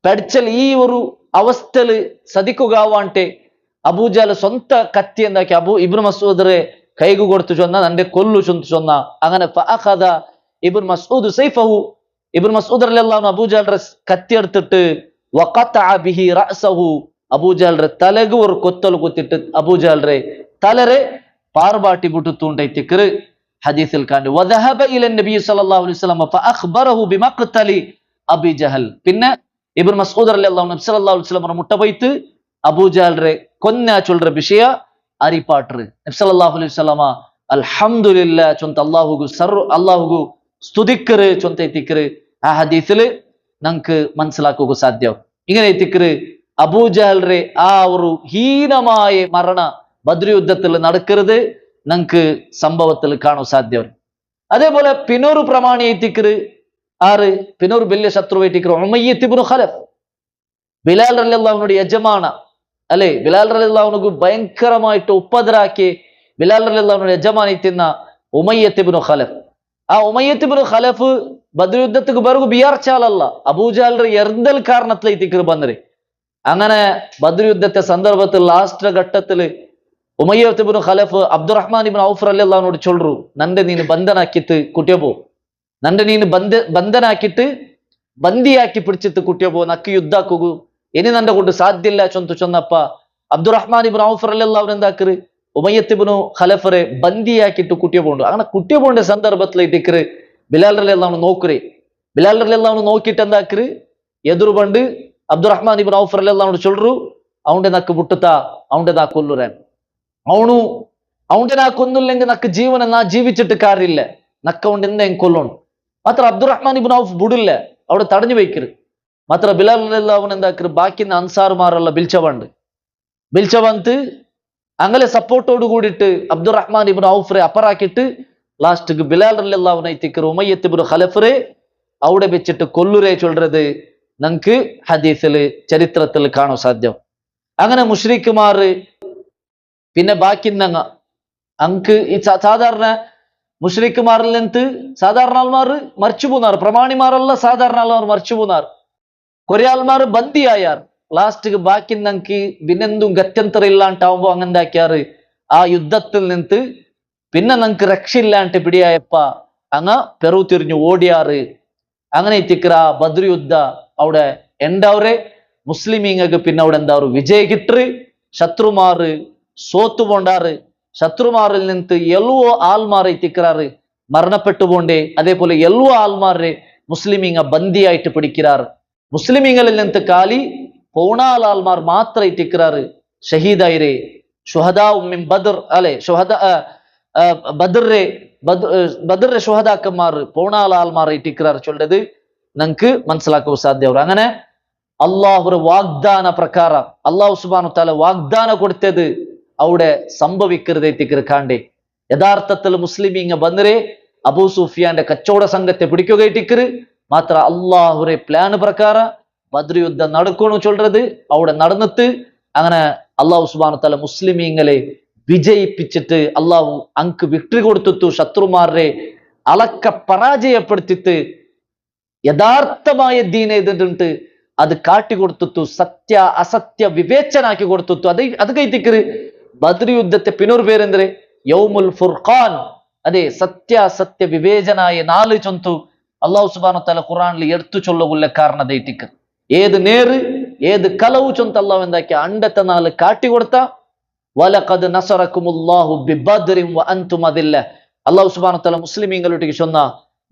പെടച്ചൽ ഈ ഒരു അവസ്ഥല് സദിക്കുകവാണ്ടെ അബൂജഹൽ സ്വന്ത കത്തി എന്താക്കി ഇബ്നു മസ്ഊദറെ കൈകു കൊടുത്തു ചൊന്ന നന്റെ കൊല്ലു ചൊന്ന. അങ്ങനെ ഫഅഖദ ഇബ്നു മസ്ഊദ് സൈഫഹു, ഇബ്നു മസ്ഊദ് റളിയല്ലാഹു അൻഹു അബൂജഹൽറെ കത്തി എടുത്തിട്ട് വഖതഅ ബിഹി റഅസഹു, അബൂജഹൽറെ തലകു ഒരു കൊത്തൽ കുത്തിട്ട് അബൂജഹൽറെ തലരെ പാർബാട്ടി ബുട്ടുത്തുണ്ടൈത്തിക്കറ് ഹദീസിൽ കണ്ടു. വദഹബ ഇല നബി സല്ലല്ലാഹു അലൈഹി വസല്ലം ഫഅഖ്ബറഹു ബിമഖ്തലി അബീ ജഹൽ. പിന്നെ ഇബ്നു മസ്ഊദ് റളിയല്ലാഹു അൻഹു സല്ലല്ലാഹു അലൈഹി വസല്ലം മുട്ട പോയിട്ട് അബൂജഹൽറെ കൊന്ന ചൊല്ற വിഷയ അറിപ്പാട്ടറ്. നബി സല്ലല്ലാഹു അലൈഹി വസല്ലം അൽഹംദുലില്ലാ ചൊന്ത അള്ളാഹുഗു സ്തുതിക്കറ് ചൊന്ത എത്തിക്കറ് ആ ഹദീസില് നമുക്ക് മനസ്സിലാക്കുക സാധ്യവും. ഇങ്ങനെ എത്തിക്കറ് അബൂജഹൽറെ ആ ഒരു ഹീനമായ മരണ ബദ്ർ യുദ്ധത്തിൽ നടക്കരുത് നമുക്ക് സംഭവത്തിൽ കാണാൻ സാധ്യവും. അതേപോലെ പിന്നൊരു പ്രമാണി എത്തിക്കറ് ആറ് പിന്നൊരു വലിയ ശത്രു എത്തിക്കറ് ഉമയ്യത്ത് ഇബ്നു ഖലഫ്, ബിലാൽ റളിയല്ലാഹുവിന്റെ യജമാന അല്ലെ. ബിലാൽ റളിയല്ലാഹുവിനു ഭയങ്കരമായിട്ട് ഉപദ്രാക്കി ബിലാൽ റളിയല്ലാഹുവിന്റെ യജമാനി തിന്ന ഉമയ്യത്ത് ഇബ്നു ഖലഫ്. ആ ഉമയ്യത്ത് ഇബ്നു ഖലഫ് ബദ്ർ യുദ്ധത്തിക്ക് ബറുകു ബിയാർച്ചാലല്ല, അബൂജഹൽറെ എർദൽ കാരണത്തിലെത്തിക്കറ് ಬಂದ್ರಿ. അങ്ങനെ ബദ്ർ യുദ്ധത്തെ സന്ദർഭത്തിൽ ലാസ്റ്റ് ഘട്ടത്തില് ഉമയ്യത്ത് ഇബ്നു ഖലഫ് അബ്ദുറഹ്മാൻ ഇബ്നു ഔഫ് റളിയല്ലാഹുവിനോട് ചൊല്ലു, നന്റെ നീನು ಬಂಧನಾಕಿತ್ತು ಕುಟ್ಯಬೋ, നന്റെ നീನು ಬಂಧನಾಕಿಟ್ಟು ಬಂದಿಯಾക്കി പിടിച്ചിട്ട് കുട്ടിയപ്പോ നക്ക് യുദ്ധാക്കുക, ഇനി നന്റെ കൊണ്ട് സാധ്യല്ല ചൊന്നപ്പ അബ്ദുറഹ്മാൻ ഇബ്നു ഔഫ് റളിയല്ലാഹു എന്താക്കറ് ഉമയ്യത്ത് ഇബ്നു ഖലഫറെ ബന്ദിയാക്കിട്ട് കുട്ടിയപ്പോണ്ട്. അങ്ങനെ കുട്ടിയപ്പോണ്ട സന്ദർഭത്തിലേറ്റിക്കറ് ബിലാൽ റളിയല്ലാഹു നോക്കറേ. ബിലാൽ റളിയല്ലാഹു നോക്കിയിട്ട് എന്താക്കറ് എതിർ പണ്ട് അബ്ദുറഹ്മാൻ ഇബ്നു ഔഫ് റളിയല്ലാഹു ചൊല്ലു, അവന്റെ നക്ക് മുട്ടുത്ത അവന്റെ നാ കൊല്ലുരാൻ, അവന്റെ നാ കൊന്നില്ലെങ്കിൽ നക്ക് ജീവന നാ ജീവിച്ചിട്ട് കാര്യമില്ല, നക്ക അവന്റെ എന്തെങ്കിലും കൊല്ലണം. മാത്ര അബ്ദുറഹ്മാൻ ഇബ്നു ഔഫ് ബുടില്ല, അവിടെ തടഞ്ഞു വയ്ക്കറ്. മാത്ര ബിലാൽ റളിയല്ലാഹു എന്താക്കറ് ബാക്കി അൻസാറുമാരുള്ള ബിൽച്ച വന്ന് അങ്ങനെ സപ്പോർട്ടോട് കൂടിയിട്ട് അബ്ദുറഹ്മാൻ ഇബ്നു ഔഫറെ അപ്പറാക്കിയിട്ട് ലാസ്റ്റ് ബിലാൽ റളിയല്ലാഹു എത്തിക്കറ് ഉമയ്യത്ത് ഇബ്നു ഖലഫറെ അവിടെ വെച്ചിട്ട് കൊല്ലുരേ ചൊല്ലത് നമുക്ക് ഹദീസില് ചരിത്രത്തിൽ കാണാൻ സാധ്യം. അങ്ങനെ മുശ്രിക്കുമാർ പിന്നെ ബാക്കി അങ്ക് ഈ സാധാരണ മുശ്രിക്കുമാരിൽ നിന്ന് സാധാരണ ആൾമാർ മരിച്ചു പോന്നാർ, പ്രമാണിമാരല്ല സാധാരണ ആൾമാർ മരിച്ചു പോന്നാർ, കുറെ ആൾമാർ ബന്ദിയായാർ. ലാസ്റ്റ് ബാക്കി നങ്കി പിന്നെന്തും ഗത്യന്തരം ഇല്ലാണ്ടാവുമ്പോ അങ്ങെന്താക്കിയാറ് ആ യുദ്ധത്തിൽ നിന്ന് പിന്നെ നമുക്ക് രക്ഷയില്ലാണ്ട് പിടിയായപ്പ അങ്ങ് പെറു തിരിഞ്ഞു ഓടിയാറ്. അങ്ങനെ എത്തിക്കറ ബദ്ർ യുദ്ധ അവിടെ എണ്ടവരെ മുസ്ലിമീങ്ങൾക്ക് പിന്നെ അവിടെ എന്താവു വിജയ കിട്ടറ്, ശത്രുമാറ് സോത്തു പോണ്ടാറ്. ശത്രുമാറിൽ നിന്ന് എല്ലുവോ ആൾമാർ എത്തിക്കറാറ് മരണപ്പെട്ടു പോണ്ടേ. അതേപോലെ എല്ലുവോ ആൾമാരെ മുസ്ലിമീങ്ങ ബന്ദിയായിട്ട് പിടിക്കാറ്. മുസ്ലിമീങ്ങളിൽ നിന്ന് കാലി പൗണാൽ ആൾമാർ മാത്രം എത്തിക്കറാറ് ഷഹീദായിരെ ഷുഹദാ മിൻ ബദർ അല്ലെ ബദറിലെ ഷുഹദാക്കന്മാർ പൗണാൽ ആൾമാർ എത്തിക്കറാറ് ചൊല്ലത് നമുക്ക് മനസ്സിലാക്കുക സാധ്യവും. അങ്ങനെ അള്ളാഹുര വാഗ്ദാന പ്രകാരം അള്ളാഹു സുബ്ഹാനഹു വ തആല വാഗ്ദാന കൊടുത്തത് അവിടെ സംഭവിക്കരുത് എത്തിക്കറ് കാണ്ടേ. യഥാർത്ഥത്തിൽ മുസ്ലിമീങ്ങ ബന്നരെ അബൂ സുഫിയാന്റെ കച്ചവട സംഘത്തെ പിടിക്കുക എത്തിക്കറ്. മാത്ര അള്ളാഹുരെ പ്ലാന് പ്രകാരം ബദ്ർ യുദ്ധം നടക്കണു ചൊല്ലത് അവിടെ നടന്നിട്ട് അങ്ങനെ അള്ളാഹു സുബ്ഹാനഹു വ തആല മുസ്ലിമീങ്ങളെ വിജയിപ്പിച്ചിട്ട് അള്ളാഹു അങ്ക് വിക്ടറി കൊടുത്തു. ശത്രുമാരെ അളക്ക പരാജയപ്പെടുത്തിട്ട് യഥാർത്ഥമായ ദീൻ ഏതിട്ട് അത് കാട്ടിക്കൊടുത്തു, സത്യ അസത്യ വിവേചനാക്കി കൊടുത്തു. അത് കൈത്തിക്കറ് ബദ്ർ യുദ്ധത്തെ പിന്നൊരു പേരെന്തേ യൗമുൽ ഫുർഖാൻ. അതെ, സത്യ അസത്യ വിവേചനായ 4 ചൊന്തു അള്ളാഹു സുബ്ഹാനഹു വ തആല ഖുർആനിൽ എടുത്തു ചൊല്ലുകൊള്ള കാരണം ദൈറ്റിക്കർ ഏത് നേര് ഏത് കലവ് ചൊന്ത് അള്ളാഹു എന്താക്കിയ അണ്ടത്തെ 4 കാട്ടിക്കൊടുത്ത വലഖദ് നസറകുമുല്ലാഹു ബിബദ്രിൻ വഅൻതും അദില്ല. അള്ളാഹു സുബ്ഹാനഹു വ തആല മുസ്ലിമീങ്ങളുടെ ചൊന്ന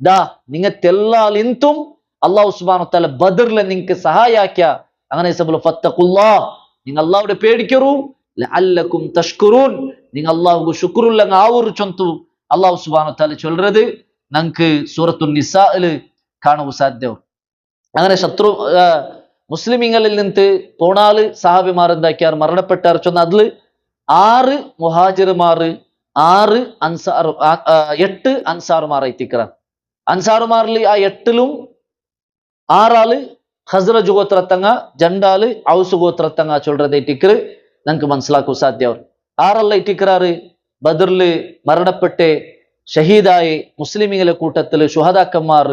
ദാ നിങ്ങത്തെല്ലാൽ ഇന്തും അള്ളാഹു സുബ്ഹാനഹു വ തആല ബദറിലെ നിങ്ങൾക്ക് സഹായാക്കിയ. അങ്ങനെ ഫത്തഖുല്ലാഹ് നിങ്ങൾ അള്ളാഹുടെ പേടിക്കറൂ, ലഅല്ലകും തഷ്കുറൂൻ നിങ്ങൾ അള്ളാഹുക്ക് ശുക്റുല്ലങ്ങ ആവൂർ ചൊന്തു അള്ളാഹു സുബ്ഹാനഹു വ തആല ചൊല്ലത് നമുക്ക് സൂറത്തുൻ നിസാഇൽ കാണുക സാധ്യവും. അങ്ങനെ മുസ്ലിമീങ്ങളിൽ നിന്ന് 14 സഹാബിമാർ എന്താക്കിയാർ മരണപ്പെട്ടാർ ചൊന്ന. അതില് 6 മുഹാജിർമാർ 8 അൻസാറുമാർ എത്തിക്കറ. അൻസാറുമാരിൽ ആ 8ലും 6 ആള് ഖസ്റജ് ഗോത്രത്തങ്ങ, 2 ആള് ഔസ് ഗോത്രത്തങ്ങ ചൊല്ലത് എത്തിക്കറ് നമുക്ക് മനസ്സിലാക്കുക സാധ്യവും. 6 ആള് എത്തിക്കറാറ് ബദറില് മരണപ്പെട്ട് ഷഹീദായ മുസ്ലിമീങ്ങളെ കൂട്ടത്തില് ഷുഹദാക്കന്മാർ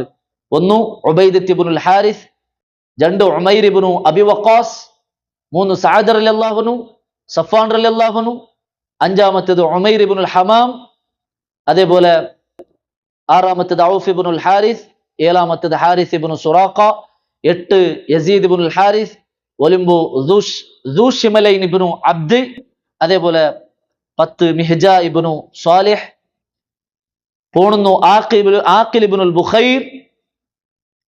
1 ഉബൈദത്ത് ഇബ്നുൽ ഹാരിസ്, 2 ഉമൈർ ഇബ്നു അബി വഖാസ്, 3 സഅദ് റളിയല്ലാഹു അൻഹു, സഫ്വാൻ റളിയല്ലാഹു അൻഹു, 5-മത്തേത് ഉമൈർ ഇബ്നുൽ ഹമാം, അതേപോലെ 6-മത്തേത് ഔഫ് ഇബ്നുൽ ഹാരിസ്, 7-മത്തേത് ഹാരിസ് ഇബ്നു സുറാഖ, 8 യസീദ് ഇബ്നുൽ ഹാരിസ്, 9 ദുഷിമലൈൻ ഇബ്നു അബ്ദ്, അതേപോലെ 10 മിഹ്ജാ ഇബ്നു സ്വാലിഹ്, 11 ആഖിൽ ഇബ്നുൽ ബുഖൈർ,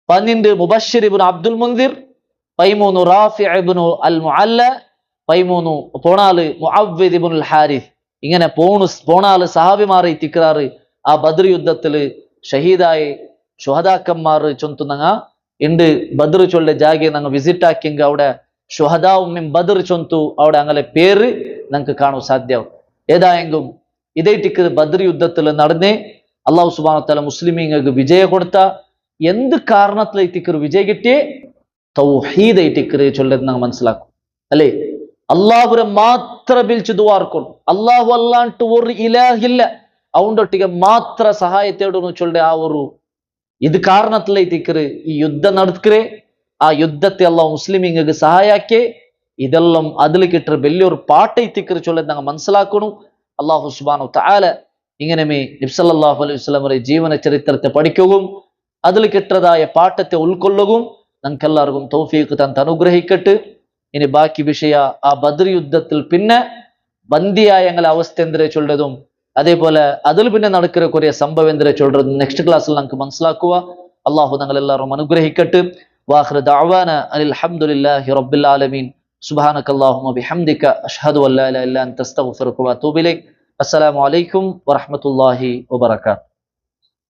12 മുബശ്ശിർ ഇബ്നു അബ്ദുൽ മുൻദിർ, 13 റാഫി ഇബ്നു അൽ മുഅല്ല, 14 മുഅവ്വിദ് ഇബ്നുൽ ഹാരിസ്. ഇങ്ങനെ പോണാല് സഹാബിമാർ തിക്രാറ് ആ ബദർ യുദ്ധത്തില് ഷഹീദായി ഷുഹദാക്കന്മാർ ചൊന്തുന്നങ്ങ ഉണ്ട് ബദർ ചൊല്ലെ ജാഗെ നങ്ങ വിസിറ്റ് ആക്കിയെങ്ക അവിടെ ഷുഹദാവും ബദർ ചൊന്തു അവിടെ അങ്ങനെ പേര് നമുക്ക് കാണാൻ സാധ്യവും ഏതായെങ്കും ഇതേറ്റിക്ക് ബദർ യുദ്ധത്തിൽ നടന്നേ അള്ളാഹു സുബ്ഹാനഹു വ തആല മുസ്ലിമീങ്ങൾക്ക് വിജയം കൊടുത്ത എന്ത് കാരണത്തിലേറ്റിക്ക് വിജയം കിട്ടിയേ തൗഹീദ് ഏറ്റിക്ക് ചൊല്ലത് നാം മനസ്സിലാക്കും അല്ലേ അള്ളാഹുരെ മാത്രം പിലിച്ച് ദുആർക്കും അള്ളാഹു അല്ലാണ്ട് ഒരു ഇലാഹില്ല അവണ്ടൊട്ടിಗೆ ಮಾತ್ರ ಸಹಾಯತೆಯನ್ನು ಚೊಲ್ಲೆ ಆ ಒಂದು ಇದು ಕಾರಣತ್ಲೈತಿಕ್ರೆ ಈ ಯುದ್ಧ നടക്കರೆ ആ യുദ്ധത്തെ അല്ലാഹു മുസ്ലിമീങ്ങൾക്ക് സഹായാക്കി ഇതെല്ലാം അതിലേക്കിട്ട വലിയൊരു പാട്ടൈത്തിക്കറ് ചൊല്ലത് ഞങ്ങൾ മനസ്സിലാക്കണം അല്ലാഹു സുബ്ഹാനഹു വ തആല ഇങ്ങനെ നബി സല്ലല്ലാഹു അലൈഹി വസല്ലമയുടെ ജീവന ചരിത്രത്തെ പഠിക്കുകയും അതിലേക്കിട്ടതായ പാഠത്തെ ഉൾക്കൊള്ളുകയും നമുക്കെല്ലാവർക്കും തൗഫീഖ് തന്ന് അനുഗ്രഹിക്കട്ടെ ഇനി ബാക്കി വിഷയ ആ ബദർ യുദ്ധത്തിൽ പിന്നെ ബന്ദിയായ ഞങ്ങളുടെ അവസ്ഥ എന്തിനെ ചൊല്ലതും അതേപോലെ അതിൽ പിന്നെ നടക്കുന്ന കുറെ സംഭവം എന്തിനെ ചൊല്ലതും നെക്സ്റ്റ് ക്ലാസ്സിൽ നമുക്ക് മനസ്സിലാക്കുക അല്ലാഹു ഞങ്ങളെല്ലാവരും അനുഗ്രഹിക്കട്ടെ വാഖിറു ദഅവാന അനിൽ ഹംദുലില്ലാഹി റബ്ബിൽ ആലമീൻ സുബ്ഹാനകല്ലാഹുമ്മ ബിഹംദിക അഷ്ഹദു അൻ ലാ ഇലാഹ ഇല്ല അൻത അസ്തഗ്ഫിറുക വ അതൂബു ഇലൈക് അസ്സലാമു അലൈക്കും വറഹ്മത്തുള്ളാഹി വബറകാതുഹു